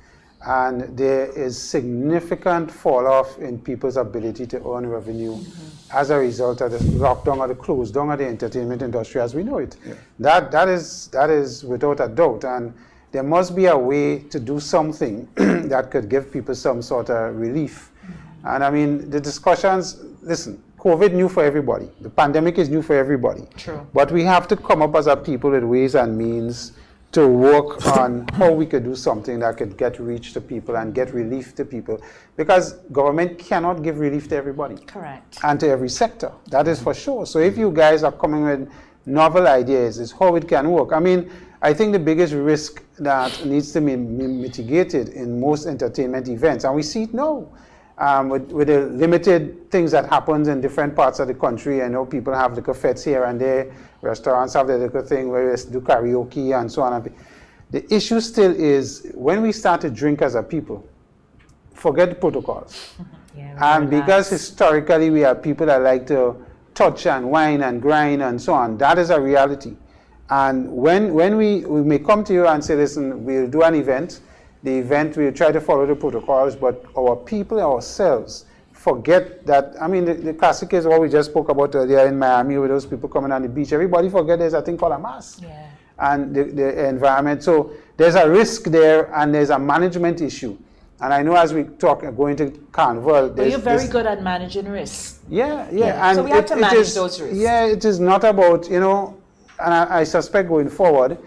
And there is significant fall off in people's ability to earn revenue as a result of the lockdown or the close down of the entertainment industry as we know it. Yeah. That is without a doubt. And there must be a way to do something that could give people some sort of relief. And I mean, the discussions, listen, COVID new for everybody. The pandemic is new for everybody. True. But we have to come up as a people with ways and means to work on how we could do something that could get reach to people and get relief to people. Because government cannot give relief to everybody. Correct. And to every sector. That is for sure. So if you guys are coming with novel ideas, is how it can work. I mean, I think the biggest risk that needs to be mitigated in most entertainment events, and we see it now, with the limited things that happens in different parts of the country. I know people have liquor fets here and there, restaurants have the liquor thing where they do karaoke and so on. The issue still is when we start to drink as a people, forget the protocols. And because historically we are people that like to touch and wine and grind and so on, that is a reality. And when we may come to you and say, listen, we'll do an event, the event we'll try to follow the protocols, but our people ourselves forget that. I mean, the classic is what we just spoke about earlier in Miami with those people coming on the beach. Everybody forget there's a thing called a mask. Yeah. And the environment. So there's a risk there and there's a management issue. And I know as we talk going to Carnival, but you're very good at managing risks. Yeah. And so we have to manage those risks. Yeah, it is not about, and I suspect going forward,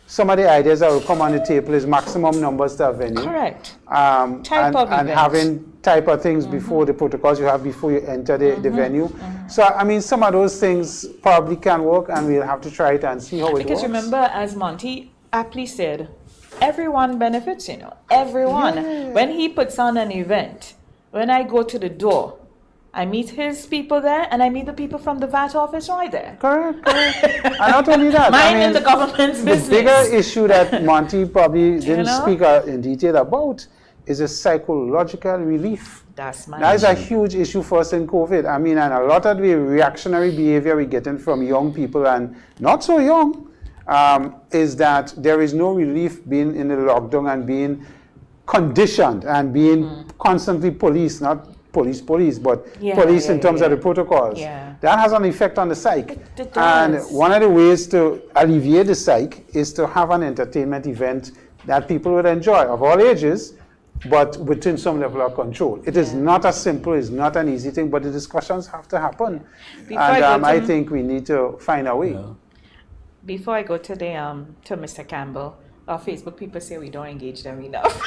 some of the ideas that will come on the table is maximum numbers to a venue. Correct. And having type of things before the protocols you have before you enter the venue. So, I mean, some of those things probably can work and we'll have to try it and see how it works. Because remember, as Montee aptly said, everyone benefits, everyone. Yeah. When he puts on an event, when I go to the door, I meet his people there, and I meet the people from the VAT office right there. Correct. And not only that, Minding the government's business. The bigger issue that Montee probably didn't speak in detail about is a psychological relief. That is a huge issue for us in COVID. I mean, and a lot of the reactionary behavior we're getting from young people and not so young is that there is no relief being in the lockdown and being conditioned and being constantly policed, not police, but police in terms of the protocols. Yeah. That has an effect on the psyche. It does. And one of the ways to alleviate the psyche is to have an entertainment event that people would enjoy, of all ages, but within some level of control. It is not as simple, it's not an easy thing, but the discussions have to happen. I think we need to find a way. Yeah. Before I go to the to Mr. Campbell, our Facebook people say we don't engage them enough.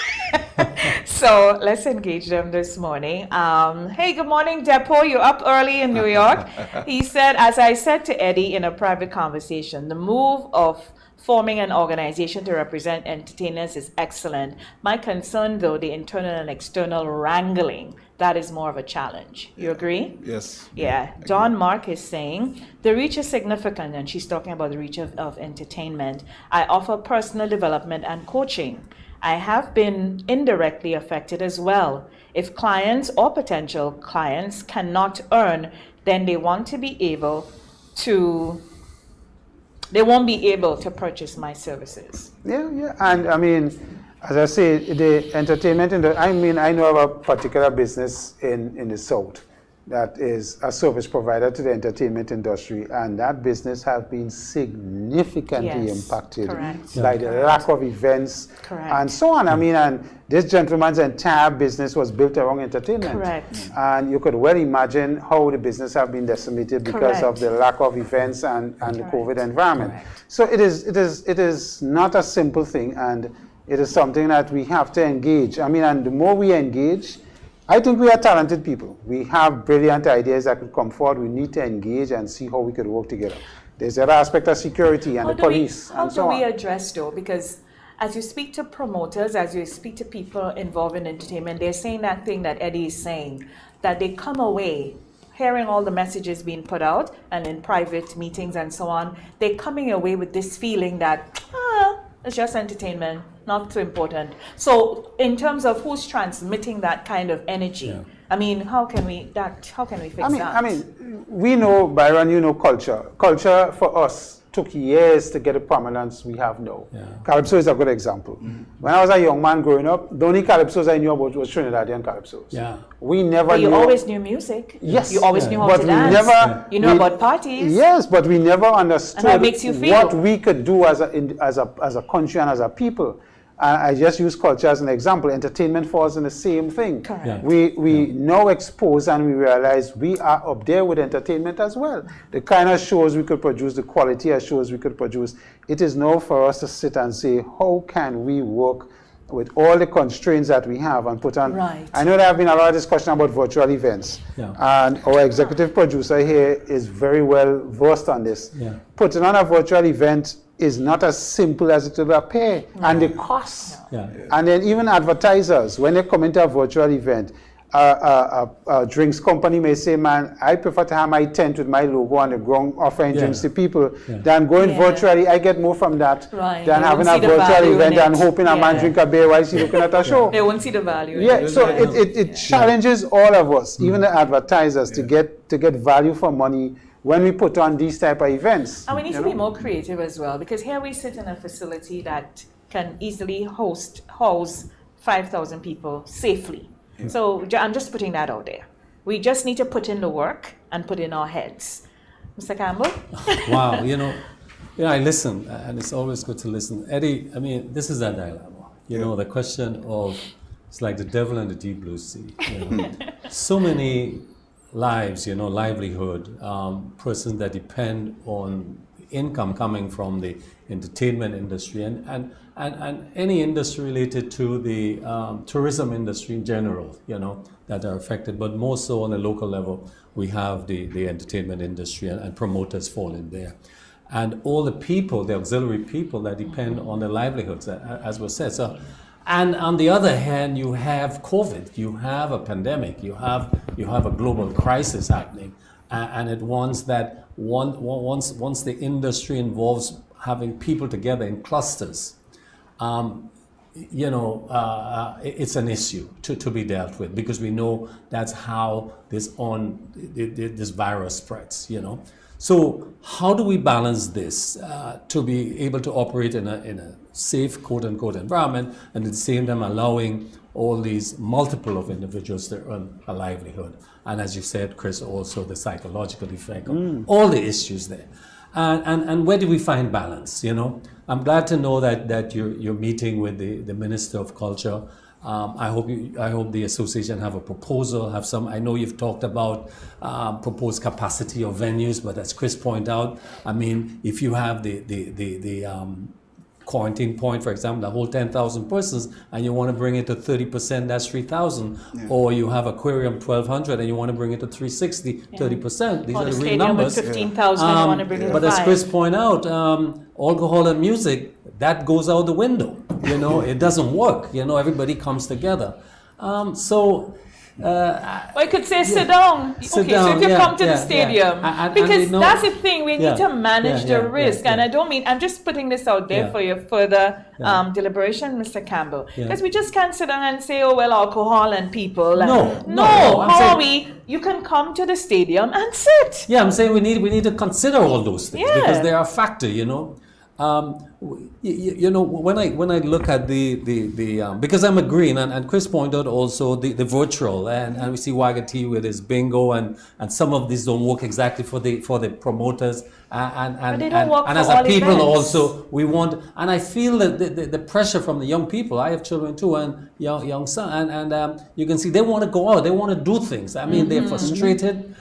So let's engage them this morning. Hey, good morning, Depo. You're up early in New York. He said, as I said to Eddie in a private conversation, the move of forming an organization to represent entertainers is excellent. My concern, though, the internal and external wrangling, that is more of a challenge. You agree? Yes. Yeah. Don Mark is saying, the reach is significant, and she's talking about the reach of entertainment. I offer personal development and coaching. I have been indirectly affected as well. If clients or potential clients cannot earn, then they won't be able to purchase my services. Yeah. And I mean, as I say, the entertainment industry, I know of a particular business in the South that is a service provider to the entertainment industry, and that business has been significantly impacted by the lack of events and so on. I mean, and this gentleman's entire business was built around entertainment. And you could well imagine how the business have been decimated because of the lack of events and the COVID environment. So it is not a simple thing, and it is something that we have to engage. I mean, and the more we engage, I think we are talented people. We have brilliant ideas that could come forward. We need to engage and see how we could work together. There's that aspect of security and the police and so on. How do we address, though? Because as you speak to promoters, as you speak to people involved in entertainment, they're saying that thing that Eddie is saying, that they come away hearing all the messages being put out and in private meetings and so on, they're coming away with this feeling that, it's just entertainment, not too important. So in terms of who's transmitting that kind of energy, I mean, how can we fix that? I mean, we know, Byron, you know culture. Culture for us took years to get the prominence we have now. Calypso is a good example. When I was a young man growing up, the only calypsos I knew about was Trinidadian calypsos. We never but you knew. always knew music. Yes. You always knew how but to we dance. Never, you know about parties. Yes, but we never understood and how it makes you feel. What we could do as a country and as a people. I just use culture as an example. Entertainment falls in the same thing. We now expose and we realize we are up there with entertainment as well. The kind of shows we could produce, the quality of shows we could produce. It is now for us to sit and say, how can we work with all the constraints that we have and put on. I know there have been a lot of discussion about virtual events. And our executive producer here is very well versed on this. Putting on a virtual event is not as simple as it would appear, and the costs. And then even advertisers, when they come into a virtual event, a drinks company may say, man, I prefer to have my tent with my logo on the ground offering drinks to people than going virtually. I get more from that than having a virtual event and hoping a man drink a beer while he's looking at a show. They won't see the value. So it challenges all of us, even the advertisers, to get value for money when we put on these type of events. And we need to be more creative as well, because here we sit in a facility that can easily house 5,000 people safely. So I'm just putting that out there. We just need to put in the work and put in our heads. Mr. Campbell? Wow, I listen, and it's always good to listen. Eddie, I mean, this is a dilemma. The question of, it's like the devil in the deep blue sea. So many lives, livelihood, persons that depend on income coming from the entertainment industry and any industry related to the tourism industry in general, that are affected, but more so on a local level, we have the entertainment industry and promoters fall in there. And all the people, the auxiliary people that depend on their livelihoods, as was said. So, and on the other hand, you have COVID, you have a pandemic, you have a global crisis happening, and it wants that once the industry involves having people together in clusters, it's an issue to be dealt with, because we know that's how this virus spreads. So how do we balance this to be able to operate in a safe, quote unquote, environment, and at the same time allowing all these multiple of individuals to earn a livelihood? And as you said, Chris, also the psychological effect, all the issues there. And where do we find balance? I'm glad to know that you're meeting with the Minister of Culture. I hope the association have a proposal, have some. I know you've talked about proposed capacity of venues, but as Chris pointed out, I mean, if you have the quarantine point, for example, the whole 10,000 persons, and you want to bring it to 30%, that's 3,000. Or you have aquarium 1,200 and you want to bring it to 360, 30%. These are the real numbers. 15,000, you want to bring it to But as 5. Chris pointed out, alcohol and music, that goes out the window. It doesn't work. Everybody comes together. Or you could say sit down. So if you come to the stadium, because that's the thing, we need to manage the risk. And I don't mean, I'm just putting this out there for your further deliberation, Mr. Campbell. Because we just can't sit down and say, oh, well, alcohol and people. You can come to the stadium and sit. Yeah, I'm saying we need to consider all those things because they are a factor, when I look at the because I'm agreeing, and Chris pointed out also the virtual, and we see Wagati with his bingo, and some of these don't work exactly for the promoters, but they don't work and for as a all people events. also we want, and I feel that the pressure from the young people. I have children too, and young son, and you can see they want to go out, they want to do things. I mean, they're frustrated.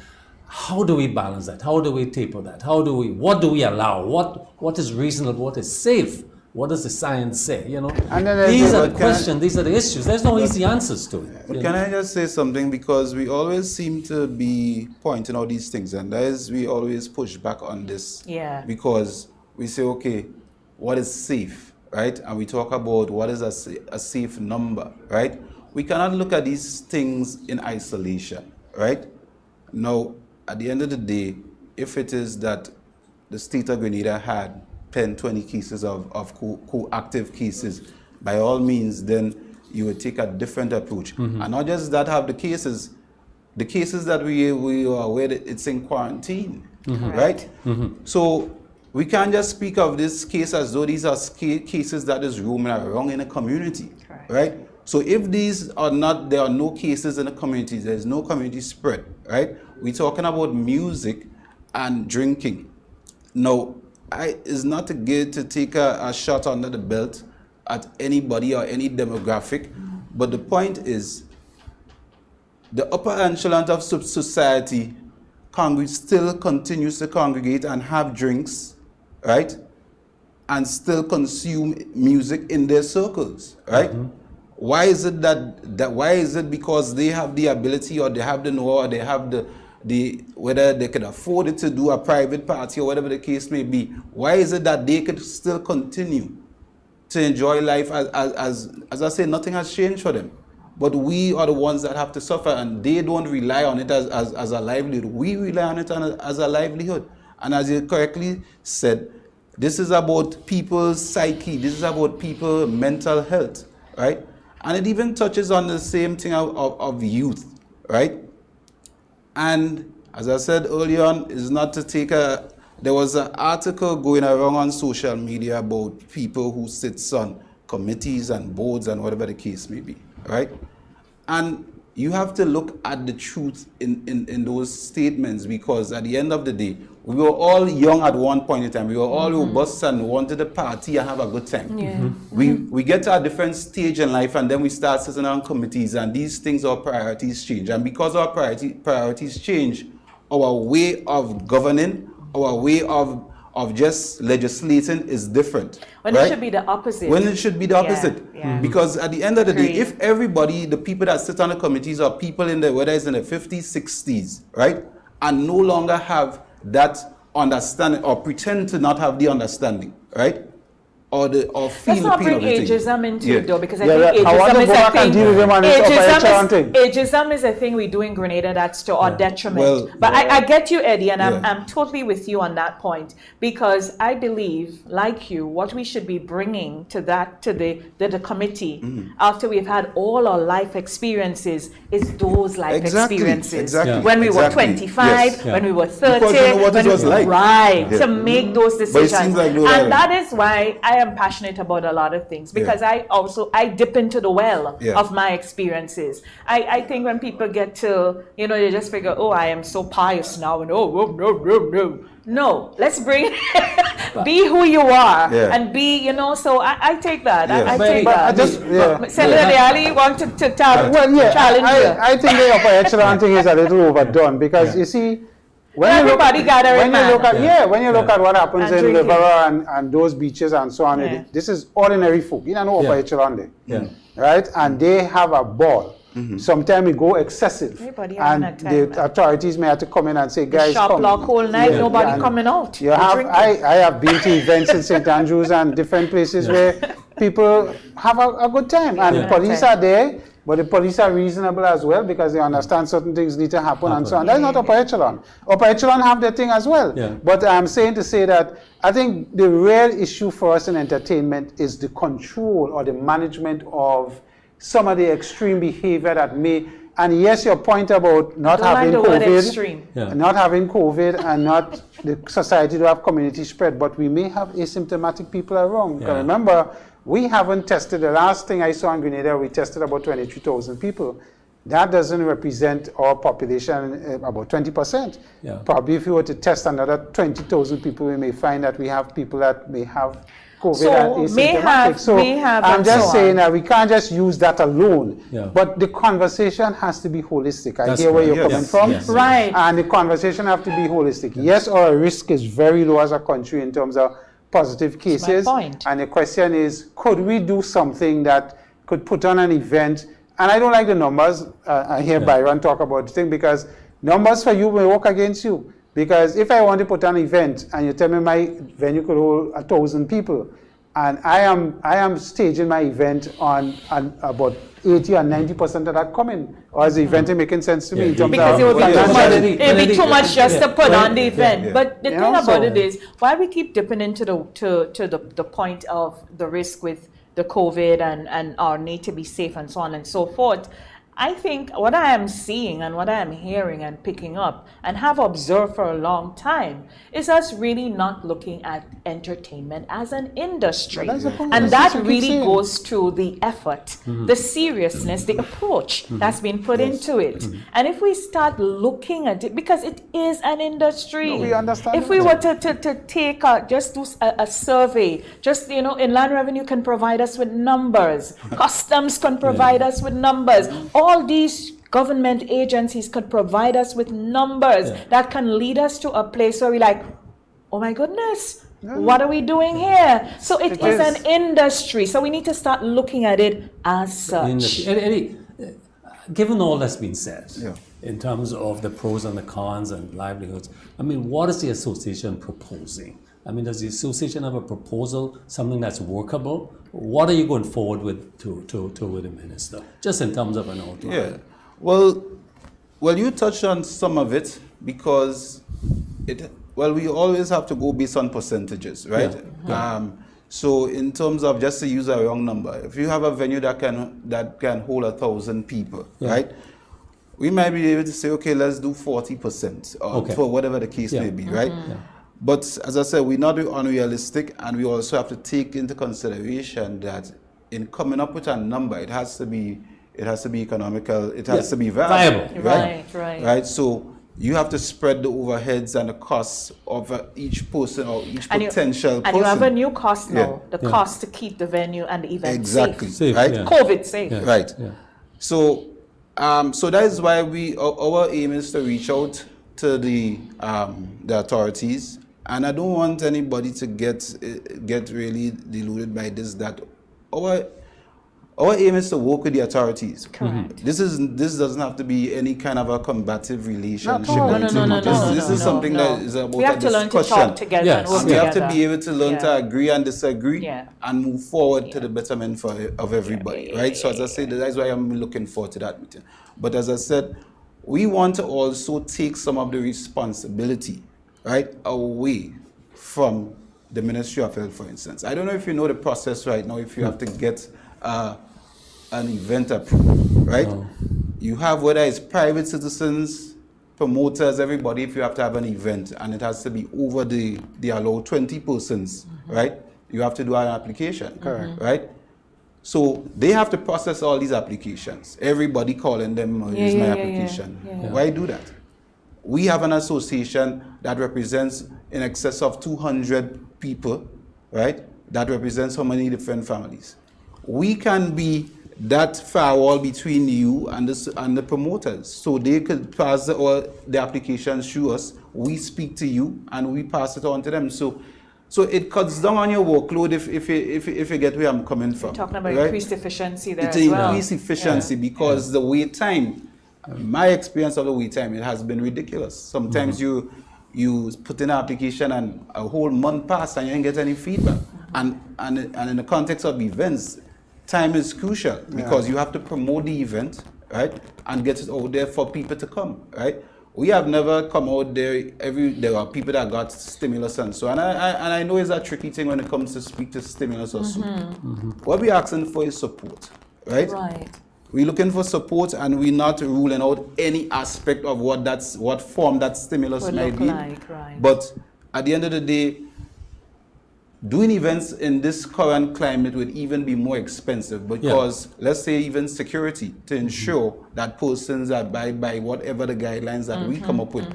How do we balance that? How do we taper that? What do we allow? What is reasonable? What is safe? What does the science say? And then these are the questions, these are the issues. There's no easy answers to it. But can I just say something? Because we always seem to be pointing out these things, and that is, we always push back on this. Yeah. Because we say, okay, what is safe, right? And we talk about what is a safe number, right? We cannot look at these things in isolation, right? Now, at the end of the day, if it is that the state of Grenada had 10, 20 cases of co-active cases, by all means, then you would take a different approach. And not just that, have the cases that we are aware that it's in quarantine, right? So we can't just speak of this case as though these are cases that is roaming around in the community, right? So if there are no cases in the community, there's no community spread, right? We're talking about music and drinking. Now, it's not to take a shot under the belt at anybody or any demographic, but the point is, the upper echelon of society still continues to congregate and have drinks, right? And still consume music in their circles, right? Why is it why is it because they have the ability, or they have the know, or they have the whether they can afford it to do a private party or whatever the case may be? Why is it that they could still continue to enjoy life as I say, nothing has changed for them? But we are the ones that have to suffer, and they don't rely on it as a livelihood. We rely on it as a livelihood. And as you correctly said, this is about people's psyche. This is about people's mental health, right? And it even touches on the same thing of youth, right? And as I said earlier on, is not to take there was an article going around on social media about people who sit on committees and boards and whatever the case may be, right? And you have to look at the truth in those statements, because at the end of the day, we were all young at one point in time. We were all robust and wanted to party and have a good time. We get to a different stage in life, and then we start sitting on committees, and these things, our priorities change. And because our priorities change, our way of governing, our way of just legislating is different. When right? it should be the opposite. When it should be the opposite. Because at the end of the day, if everybody, the people that sit on the committees are people whether it's in the 50s, 60s, right, and no longer have that understanding, or pretend to not have the understanding, right? Or feel Let's the not pain bring of the thing. ageism into it, though, because I think ageism is a thing we do in Grenada that's to our detriment. Well, but I get you, Eddie, and I'm totally with you on that point, because I believe, like you, what we should be bringing to the committee after we've had all our life experiences is those life experiences. When we were 25, when we were 30, because you know what it was like. to make those decisions. But it seems like and that is why I am passionate about a lot of things, because I dip into the well of my experiences. I think when people get to, they just figure, oh, I am so pious now, and no, let's bring be who you are and be, so I take that. I take that. Senator Allie wanted to challenge you. I think the upper echelon thing is a little overdone, because you see, Everybody gather in, man. When you look at what happens in River and those beaches and so on, this is ordinary folk. You know, upper echelon there, right? And they have a ball. Sometimes we go excessive, and the authorities may have to come in and say, guys, shop lock whole night, nobody coming out. I have been to events in St. Andrews and different places where people have a good time, and the police are there, but the police are reasonable as well because they understand certain things need to happen and so on. That's not upper echelon. Upper echelon have their thing as well. But I'm saying to say that I think the real issue for us in entertainment is the control or the management of some of the extreme behavior that may, and yes, your point about not having COVID, not having COVID and not the society to have community spread, but we may have asymptomatic people around. Because remember, we haven't tested, the last thing I saw in Grenada, we tested about 23,000 people. That doesn't represent our population, about 20%. Probably if we were to test another 20,000 people, we may find that we have people that may have COVID and asymptomatic. I'm just saying that we can't just use that alone. But the conversation has to be holistic. I hear where you're coming from. Right. And the conversation has to be holistic. Yes, our risk is very low as a country in terms of positive cases. And the question is, could we do something that could put on an event? And I don't like the numbers. I hear Byron talk about the thing because numbers for you may work against you. Because if I want to put on an event and you tell me my venue could hold 1,000 people, and I am staging my event on about 80 or 90% of that coming, or is the event making sense to me? Because it would be too much just to put on the event. But the thing about it is, why we keep dipping into the point of the risk with the COVID and our need to be safe and so on and so forth. I think what I am seeing and what I am hearing and picking up and have observed for a long time is us really not looking at entertainment as an industry. And that really goes to the effort, the seriousness, the approach that's been put into it. And if we start looking at it, because it is an industry, we understand if we were to take just do a survey, just, Inland Revenue can provide us with numbers, Customs can provide us with numbers, all these government agencies could provide us with numbers that can lead us to a place where we're like, oh my goodness, what are we doing here? So it is an industry. So we need to start looking at it as such. Eddie, given all that's been said, in terms of the pros and the cons and livelihoods, I mean, what is the association proposing? I mean, does the association have a proposal, something that's workable? What are you going forward with to with the minister, just in terms of an outline? Well, you touched on some of it because we always have to go based on percentages, right? So in terms of, just to use a wrong number, if you have a venue that can hold 1,000 people, right? We might be able to say, okay, let's do 40% for whatever the case may be, right? But as I said, we're not unrealistic, and we also have to take into consideration that in coming up with a number, it has to be economical, it has to be viable. Right. So you have to spread the overheads and the costs of each person or each potential person. And you have a new cost now, the cost to keep the venue and the event safe. Right? COVID safe. Right. So that is why our aim is to reach out to the authorities. And I don't want anybody to get really deluded by this, that our aim is to work with the authorities. Correct. This doesn't have to be any kind of a combative relationship. No. This is something that is about a discussion. We have to learn to talk together and work we together. have to be able to learn to agree and disagree and move forward to the betterment of everybody, right? So as I said, that's why I'm looking forward to that meeting. But as I said, we want to also take some of the responsibility, right, away from the Ministry of Health, for instance. I don't know if you know the process right now, if you have to get an event approved, right? You have, whether it's private citizens, promoters, everybody, if you have to have an event and it has to be over the allowed 20 persons, right? You have to do an application, right? So they have to process all these applications. Everybody calling them, use my application. Why do that? We have an association that represents in excess of 200 people, right? That represents how many different families. We can be that firewall between you and the promoters, so they could pass the applications through us. We speak to you and we pass it on to them. So it cuts down on your workload if you get where I'm coming from. You're talking about increased efficiency there it's as well. Increased efficiency because the wait time, my experience of the wait time, it has been ridiculous. Sometimes you put in an application and a whole month passed and you didn't get any feedback. And in the context of events, time is crucial because you have to promote the event, right, and get it out there for people to come, right. We have never come out there. There are people that got stimulus and so, and I know it's a tricky thing when it comes to speak to stimulus or so. What we're asking for is support, right? Right. We're looking for support, and we're not ruling out any aspect of what form that stimulus might be. Like, right. But at the end of the day, doing events in this current climate would even be more expensive because let's say even security to ensure that persons abide by whatever the guidelines that we come up with.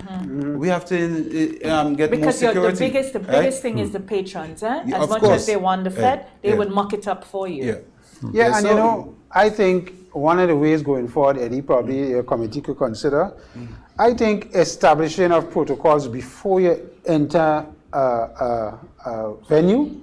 We have to get because more security. The biggest thing is the patrons. As much course. as they want the Fed, they would muck it up for you. Yeah, and so, I think one of the ways going forward, Eddie, probably your committee could consider, I think establishing of protocols before you enter venue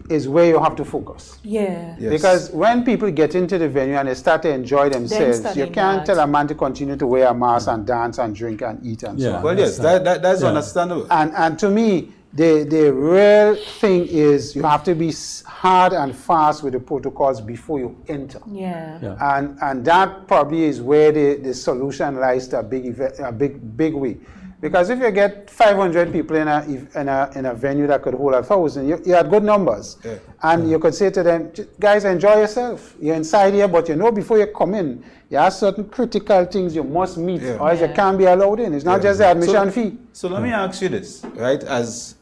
is where you have to focus. Yeah. Yes. Because when people get into the venue and they start to enjoy themselves, you can't tell a man to continue to wear a mask and dance and drink and eat and so on. Well, yes, that's understandable. And to me, the real thing is you have to be hard and fast with the protocols before you enter. And that probably is where the solution lies to a big way. Because if you get 500 people in a venue that could hold 1,000, you had good numbers. And you could say to them, guys, enjoy yourself. You're inside here, but you know before you come in, you have certain critical things you must meet, or else you can't be allowed in. It's not just the admission fee. So let me ask you this, right? As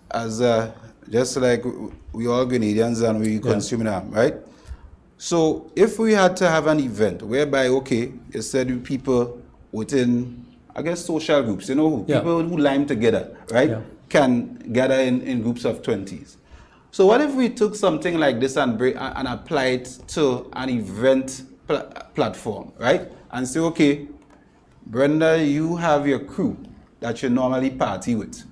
just like we all Grenadians and we consume them, right? So if we had to have an event whereby, okay, you said people within, I guess, social groups, people who lime together, right, can gather in groups of 20s. So what if we took something like this and apply it to an event platform, right? And say, okay, Brenda, you have your crew that you normally party with.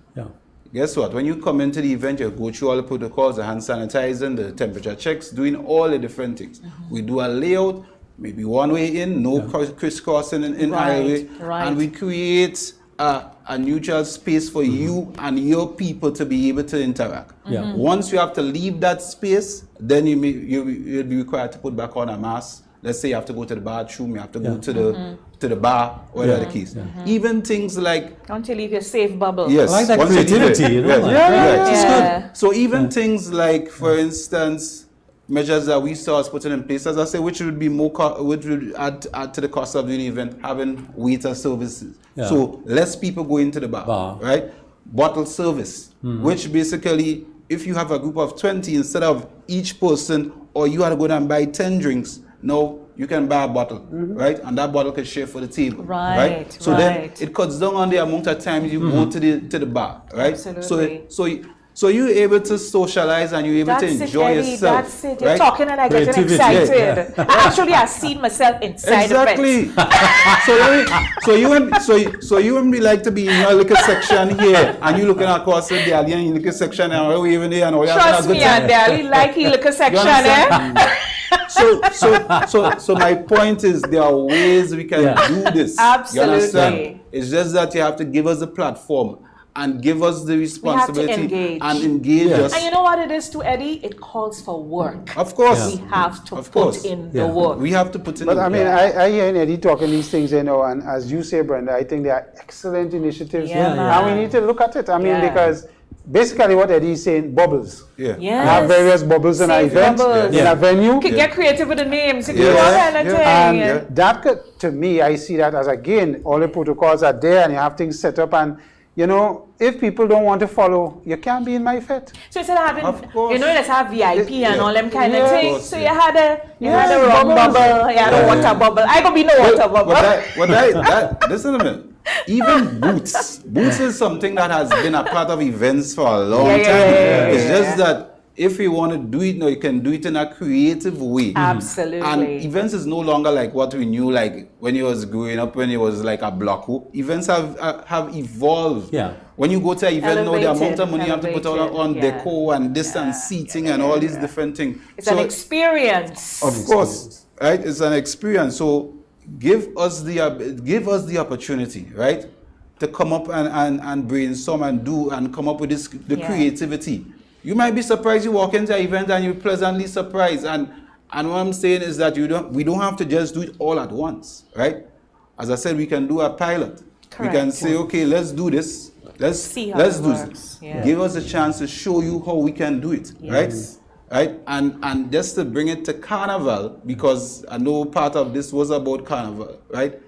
Guess what? When you come into the event, you go through all the protocols, the hand sanitizing, the temperature checks, doing all the different things. We do a layout, maybe one way in, no crisscrossing in highway, and we create a neutral space for you and your people to be able to interact. Once you have to leave that space, then you'll be required to put back on a mask. Let's say you have to go to the bathroom, you have to go to the bar, whatever the case. Even things like... Don't you leave your safe bubble. Yes. I like that creativity, It's good. So even things like, for instance, measures that we saw us putting in place, as I say, which would be which would add to the cost of doing the event, having waiter services. So less people go into the bar. Right? Bottle service, which basically, if you have a group of 20, instead of each person, or you had to go down and buy 10 drinks, no, you can buy a bottle, right? And that bottle can share for the table, right? So then it cuts down on the amount of time you go to the bar, right? Absolutely. So you're able to socialize and you're able to enjoy yourself. That's it. You're talking and I get excited. Actually, I've seen myself inside exactly. So you and me like to be in your liquor section here, and you looking across the alley and your liquor section, and we're even there, and all trust me, and Allie like your liquor section, So my point is, there are ways we can do this. Absolutely. You understand? It's just that you have to give us a platform and give us the responsibility and engage us. And you know what it is too, Eddie? It calls for work. Of course. We have to put in the work. We have to put in the work. But I mean, I hear Eddie talking these things, and as you say, Brenda, I think they are excellent initiatives. And we need to look at it. I mean, because basically what Eddie is saying, bubbles. We have various bubbles in our event, in a venue. You can get creative with the names. You can do anything. And that could, to me, I see that as, again, all the protocols are there and you have things set up, and if people don't want to follow, you can't be in my fete. So instead of having, let's have VIP and all them kind of things. So you had a rum bubble, you had a water bubble. I gonna be no water bubble. Listen a minute. Even boots. Boots is something that has been a part of events for a long time. It's just that if you want to do it now, you can do it in a creative way. Absolutely. And events is no longer like what we knew, like when you was growing up, when it was like a block. Events have evolved. Yeah. When you go to an event now, the amount of money you have to put on decor and this and seating and all these different things. It's an experience. Of course, right? It's an experience. So give us the opportunity, right, to come up and brainstorm and do and come up with the creativity. You might be surprised you walk into an event and you're pleasantly surprised. And what I'm saying is that we don't have to just do it all at once, right? As I said, we can do a pilot. Correct. We can say, okay, let's do this. Let's see how let's it do works. this. Yeah. Give us a chance to show you how we can do it, right? Right? And just to bring it to Carnival, because I know part of this was about Carnival, right?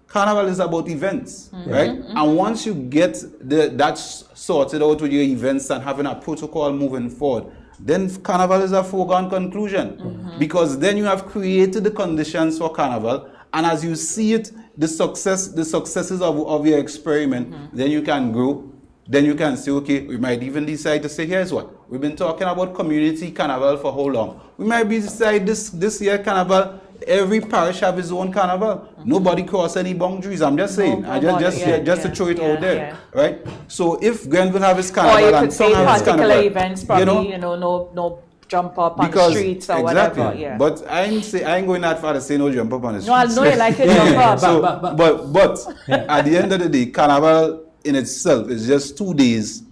Carnival is about events, right? And once you get that sorted out with your events and having a protocol moving forward, then Carnival is a foregone conclusion. Because then you have created the conditions for Carnival, and as you see it, the successes of your experiment, then you can grow. Then you can say, okay, we might even decide to say, here's what. We've been talking about community Carnival for how long? We might decide this year Carnival, every parish have his own Carnival. Nobody cross any boundaries. I'm just saying. Just to throw it out there, right? So if Grenville have his Carnival, or you could say have his particular Carnival, events, probably, no jump up on the streets or whatever. Yeah. But I ain't going that far to say no jump up on the streets. No, I know you like to jump up. So, at the end of the day, Carnival in itself is just 2 days.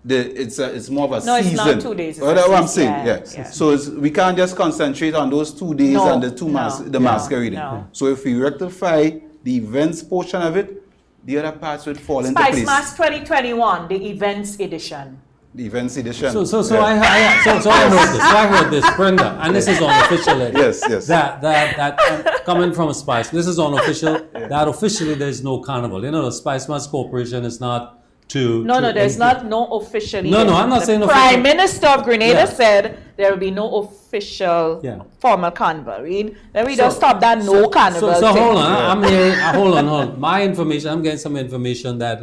It's more of a season. It's not 2 days. That's what I'm saying. So we can't just concentrate on those 2 days and the masquerading. No. So if we rectify the events portion of it, the other parts would fall into place. Spice Mass 2021, the events edition. The events edition. So I heard this, Brenda, and this is unofficial. Yes. That coming from Spice, this is unofficial. That officially there is no carnival. The Spice Mass Corporation is not there's no officially. No, I'm not saying the official. Prime Minister of Grenada said there will be no official formal carnival. Then we just stop that carnival So thing. hold on, I'm hearing. Hold on. My information. I'm getting some information that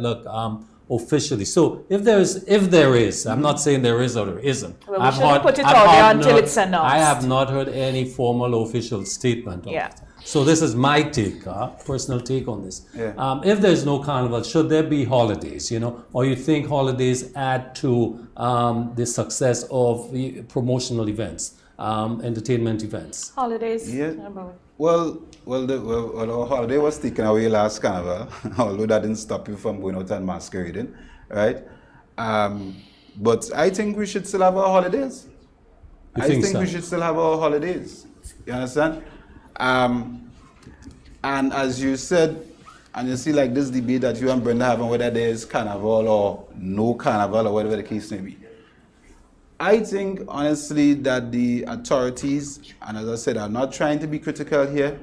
officially. So if there is, I'm not saying there is or there isn't. Well, we shouldn't put it out there until it's announced. I have not heard any formal official statement of it. So this is my take, personal take on this. If there's no carnival, should there be holidays, or you think holidays add to the success of the promotional events, entertainment events? Holidays? Yeah. Well, our holiday was taken away last Carnival, although that didn't stop you from going out and masquerading, right? But I think we should still have our holidays. I think we should still have our holidays. You understand? And as you said, and you see like this debate that you and Brenda have on whether there is Carnival or no Carnival or whatever the case may be. I think, honestly, that the authorities, and as I said, I'm not trying to be critical here,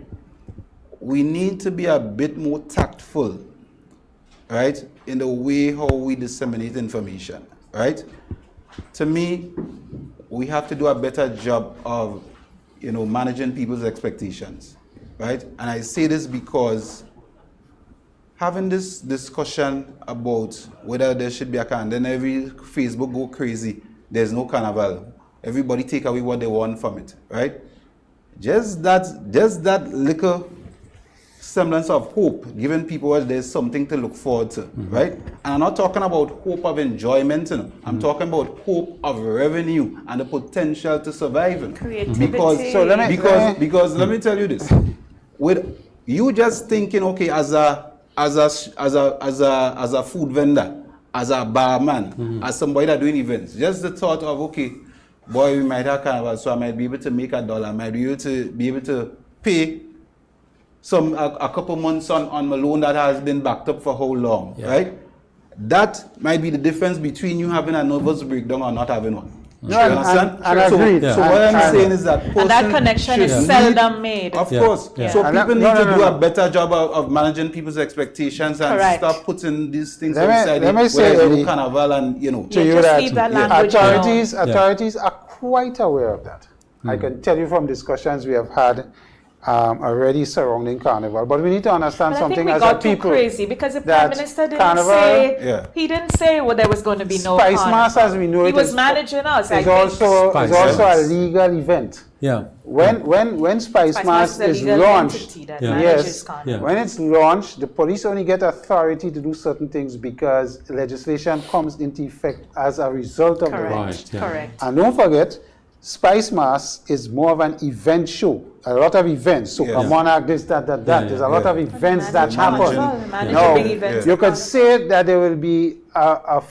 we need to be a bit more tactful, right, in the way how we disseminate information, right? To me, we have to do a better job of, managing people's expectations, right? And I say this because having this discussion about whether there should be a carnival, then every Facebook go crazy. There's no carnival. Everybody take away what they want from it, right? Just that little semblance of hope, giving people that there's something to look forward to, right? And I'm not talking about hope of enjoyment, I'm talking about hope of revenue and the potential to survive. Creativity. Because let me tell you this: with you just thinking, okay, as a food vendor, as a barman, as somebody that doing events, just the thought of, okay, boy, we might have carnival, so I might be able to make $1, I might be able to pay a couple months on my loan that has been backed up for how long, right? That might be the difference between you having a nervous breakdown or not having one. No, you understand? So what I'm saying is that and that connection is seldom made. Of course. So people need to do a better job of managing people's expectations and stop putting these things outside. Let me say, carnival and to you that authorities are quite aware of that. I can tell you from discussions we have had already surrounding Carnival. But we need to understand something as a people. Crazy because the Prime Minister didn't Carnival, say, he didn't say there was going to be no Spice Carnival. Mass, as we know he it, was managing us. It's also a legal event. Yeah. When Spice Mass is launched, when it's launched, the police only get authority to do certain things because legislation comes into effect as a result of the launch. Correct. And don't forget, Spice Mass is more of an event show. A lot of events. So Monarch, this, that. There's a lot of events that happen. No, you could say that there will be a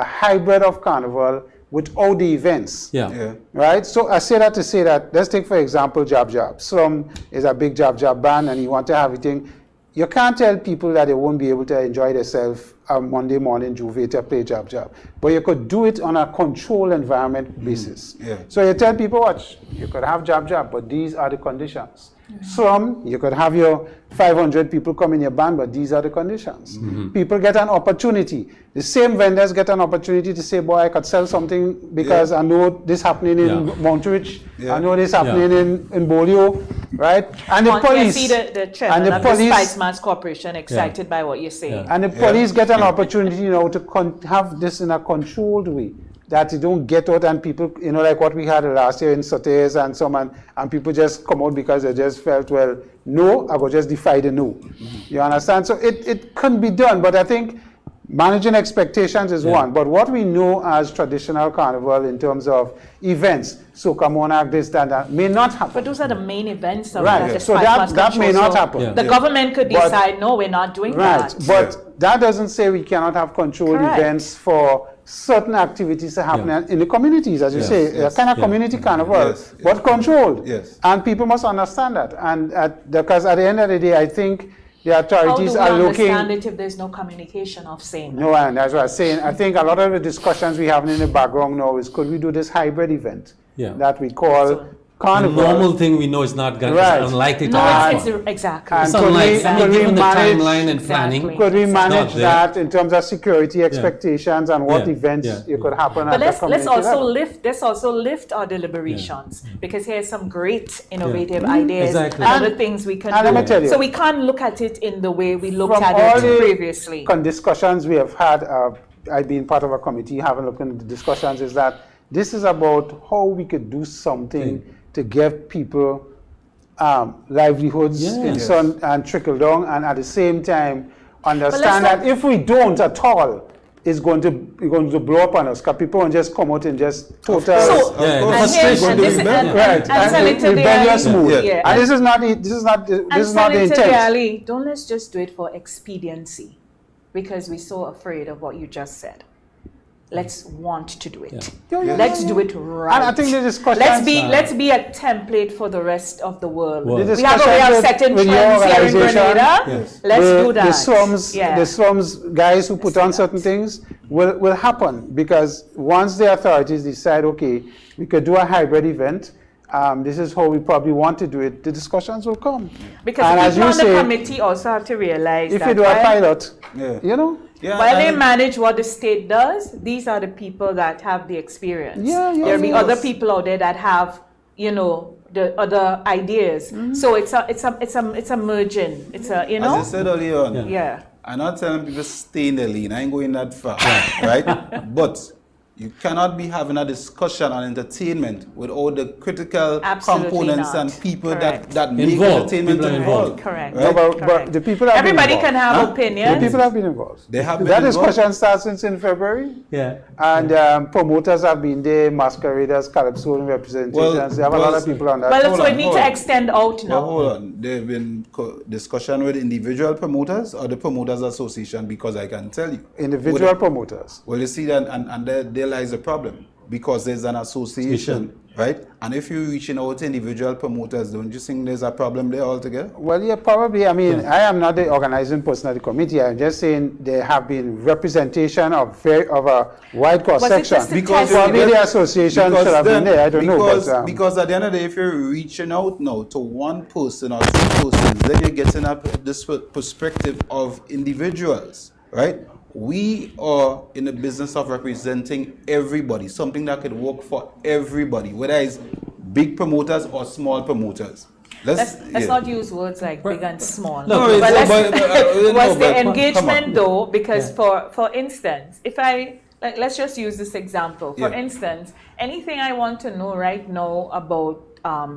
hybrid of Carnival without the events. Right? So I say that to say that, let's take for example Jab Jab. Slum is a big Jab Jab band and you want to have everything. You can't tell people that they won't be able to enjoy themselves on Monday morning Juve to play Jab Jab. But you could do it on a controlled environment basis. So you tell people, watch, you could have Jab Jab, but these are the conditions. Slum, you could have your 500 people come in your band, but these are the conditions. People get an opportunity. The same vendors get an opportunity to say, boy, I could sell something because I know this happening in Montee, I know this happening in Bolio, right? And the police, see the chairman of the Spice Mass Corporation excited by what you're saying. And the police get an opportunity, you know, to have this in a controlled way, that you don't get out and people, you know, like what we had last year in Sotes and so on, and people just come out because they just felt, well, no, I will just defy the no. You understand? So it can be done, but I think managing expectations is one. But what we know as traditional Carnival in terms of events, Soca Monarch, this, that, may not happen. But those are the main events. Right. So that may not happen. The government could decide, no, we're not doing that. But that doesn't say we cannot have controlled events for certain activities that happen in the communities, as you say, a kind of community carnival, but controlled. And people must understand that. And because at the end of the day, I think the authorities are looking. How do we understand it if there's no communication of saying that? No, and that's what I'm saying. I think a lot of the discussions we have in the background now is, could we do this hybrid event that we call Carnival? The normal thing we know is not going to unlikely to happen. Exactly. And given the timeline and planning. Could we manage that in terms of security expectations and what events you could happen at the community level? Let's also lift our deliberations because here's some great innovative ideas and other things we can do. Let me tell you, so we can't look at it in the way we looked at it previously. Discussions we have had, I've been part of a committee having looked at the discussions, is that this is about how we could do something to give people livelihoods and trickle down, and at the same time understand that if we don't at all, it's going to blow up on us, because people won't just come out and just total rebellious mood. And this is not the intent. Allie, don't let's just do it for expediency, because we're so afraid of what you just said. Let's want to do it. Let's do it right. And I think the discussion. Let's be a template for the rest of the world. We have a way of setting trends here in Grenada. Let's do that. The slums guys who put on certain things will happen, because once the authorities decide, okay, we could do a hybrid event. This is how we probably want to do it. The discussions will come. Because people on the committee also have to realize if that you do a pilot, you know. While they manage what the state does, these are the people that have the experience. There'll be other people out there that have, you know, the other ideas. So it's a merging. It's a, you know. As I said earlier on, I'm not telling people stay in the lane. I ain't going that far, right? But you cannot be having a discussion on entertainment with all the critical components and people that make entertainment involved. Correct. Right? No, but the people have Everybody been can have opinions. The people have been involved. They have been that involved. discussion starts since in February. And promoters have been there, Masqueraders, Calypso representations. They have a lot of people on that. Well, so we need to extend out now. Well, hold on. There have been discussion with individual promoters or the Promoters Association, because I can tell you. Individual promoters. Well, you see that, and there lies a problem, because there's an association, right? And if you're reaching out to individual promoters, don't you think there's a problem there altogether? Well, yeah, probably. I mean, I am not the organizing person of the committee. I'm just saying there have been representation of a wide cross-section. Because probably the association should have been there. I don't know. Because at the end of the day, if you're reaching out now to one person or two persons, then you're getting up this perspective of individuals, right? We are in the business of representing everybody, something that could work for everybody, whether it's big promoters or small promoters. let's not use words like big and small. No, but but was the come engagement on. though? Because for instance, if I let's just use this example. For instance, anything I want to know right now about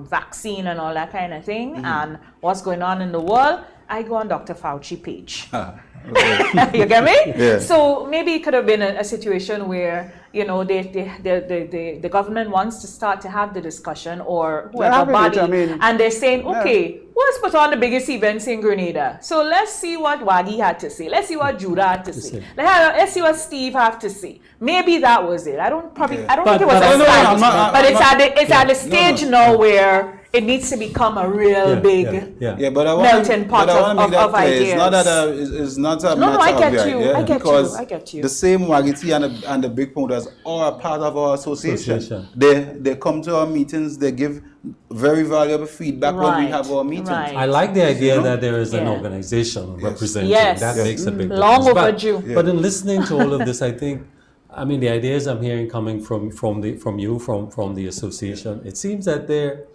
vaccine and all that kind of thing and what's going on in the world, I go on Dr. Fauci page. Okay. You get me? Yeah. So maybe it could have been a situation where, you know, the government wants to start to have the discussion, or whoever body, and they're saying, okay, let's put on the biggest events in Grenada. So let's see what Waggy had to say. Let's see what Judah had to say. Let's see what Steve have to say. Maybe that was it. I don't think it was a start, but it's at the stage now where it needs to become a real big melting pot of ideas. It's not that it's not a matter I get of you. idea, I get because you. I get you. the same Wagiti and the big promoters are a part of our association. They come to our meetings. They give very valuable feedback when we have our meetings. Right. I like the idea that there is an organization representing. That makes a big difference. Long overdue. But in listening to all of this, I think, the ideas I'm hearing coming from you, from the association, it seems that they're,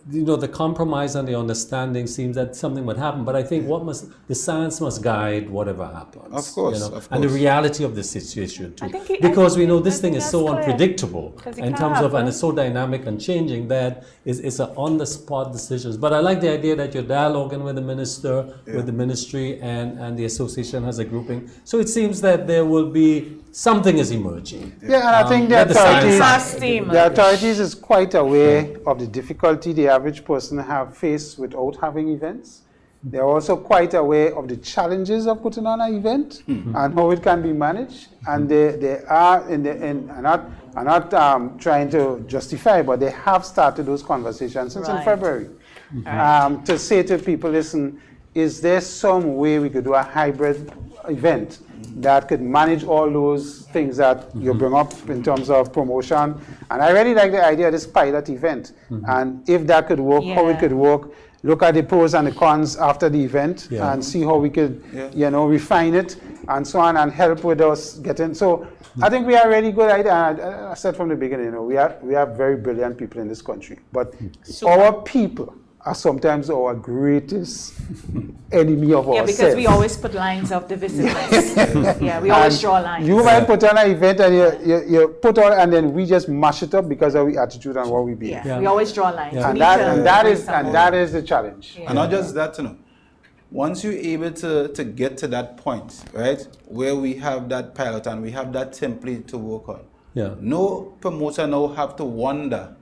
the compromise and the understanding seems that something would happen. But I think the science must guide whatever happens. Of course. And the reality of the situation too. Because we know this thing is so unpredictable in terms of, and it's so dynamic and changing that it's an on-the-spot decisions. But I like the idea that you're dialoguing with the minister, with the ministry, and the association has a grouping. So it seems that there will be something is emerging. Yeah, and I think the authorities is quite aware of the difficulty the average person have faced without having events. They're also quite aware of the challenges of putting on an event and how it can be managed. And they are not trying to justify, but they have started those conversations since in February to say to people, listen, is there some way we could do a hybrid event that could manage all those things that you bring up in terms of promotion? And I really like the idea of this pilot event. And if that could work, how it could work, look at the pros and the cons after the event and see how we could, refine it and so on and help with us getting. So I think we are really good idea. And I said from the beginning, we have very brilliant people in this country, but our people are sometimes our greatest enemy of ourselves. Because we always put lines of divisiveness. We always draw lines. You might put on an event and you put on, and then we just mash it up because of our attitude and what we be. We always draw lines. And that is the challenge. And not just that, once you're able to get to that point, right, where we have that pilot and we have that template to work on, no promoter now have to wonder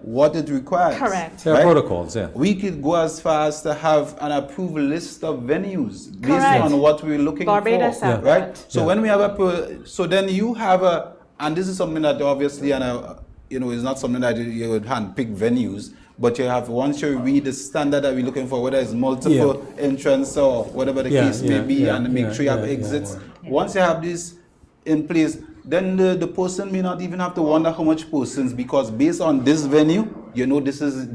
what it requires. Correct. There are protocols, We could go as far as to have an approved list of venues based on what we're looking for. Right? So when we have so then you have and this is something that obviously, is not something that you would handpick venues, but you have, once you read the standard that we're looking for, whether it's multiple entrance or whatever the case may be, and make sure you have exits. Once you have this in place, then the person may not even have to wonder how much persons, because based on this venue, this is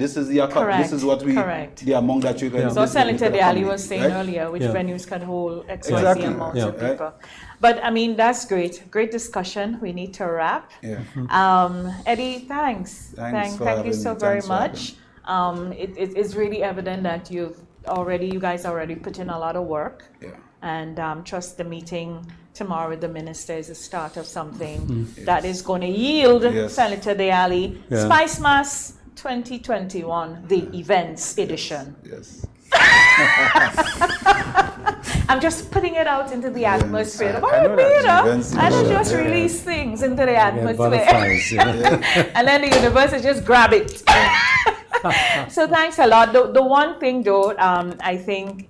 what the amount that you can. So Senator Allie was saying earlier, which venues can hold XYZ amount of people. But that's great discussion. We need to wrap. Eddie, thanks. Thank you so very much. It's really evident that you guys already put in a lot of work. And trust the meeting tomorrow with the minister is the start of something that is going to yield Senator Allie Spice Mass 2021, the events edition. Yes. I'm just putting it out into the atmosphere. I don't just release things into the atmosphere. And then the universe just grab it. So thanks a lot. The one thing though, I think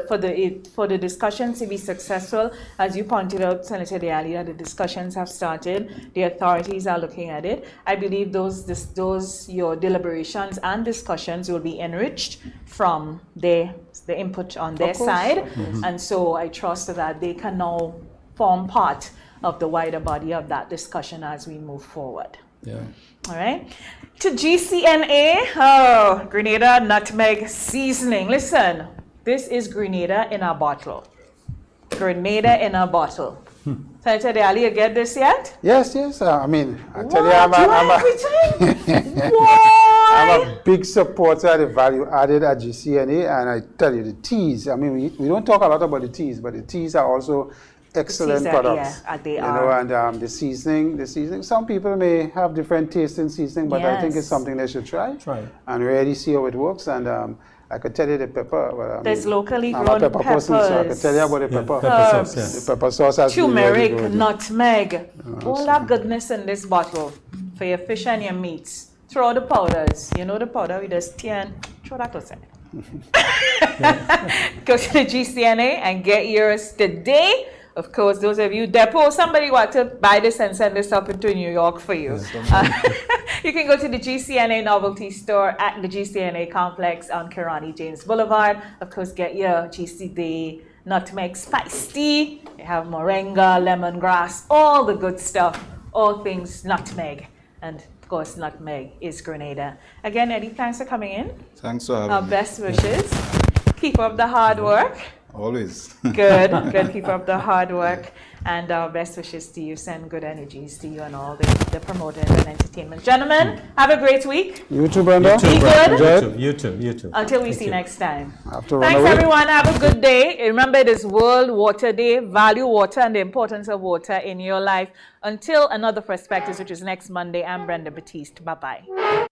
for the discussions to be successful, as you pointed out, Senator Allie, that the discussions have started, the authorities are looking at it. I believe your deliberations and discussions will be enriched from the input on their side, and so I trust that they can now form part of the wider body of that discussion as we move forward. All right. To GCNA, Grenada Nutmeg Seasoning. Listen, this is Grenada in a bottle. Grenada in a bottle. Senator Allie, you get this yet? Yes. I tell you, I'm everything. What? I'm a big supporter of the value added at GCNA, and I tell you, the teas, I mean, we don't talk a lot about the teas, but the teas are also excellent products. Yeah, they are. And the seasoning, some people may have different taste in seasoning, but I think it's something they should try. And really see how it works. And I could tell you the pepper. Well, there's locally grown I'm a pepper person, so I could tell you about the pepper. Pepper sauce, yes. The pepper sauce has turmeric, really nutmeg, all that goodness in this bottle for your fish and your meats. Throw the powders. You know the powder with the stain. Throw that outside. Go to the GCNA and get yours today. Of course, those of you, depot, somebody want to buy this and send this up into New York for you. You can go to the GCNA Novelty Store at the GCNA Complex on Kirani James Boulevard. Of course, get your GCD Nutmeg Spice Tea. You have moringa, lemongrass, all the good stuff, all things nutmeg. And of course, nutmeg is Grenada. Again, Eddie, thanks for coming in. Thanks for having Our me. best wishes. Keep up the hard work. Always. Good. Keep up the hard work. And our best wishes to you. Send good energies to you and all the promoters and entertainment. Gentlemen, have a great week. You too, Brenda. Be good. You too. Until we see next time. Thanks, everyone. Have a good day. Remember, it is World Water Day. Value water and the importance of water in your life. Until another Perspectives, which is next Monday, I'm Brenda Baptiste. Bye-bye.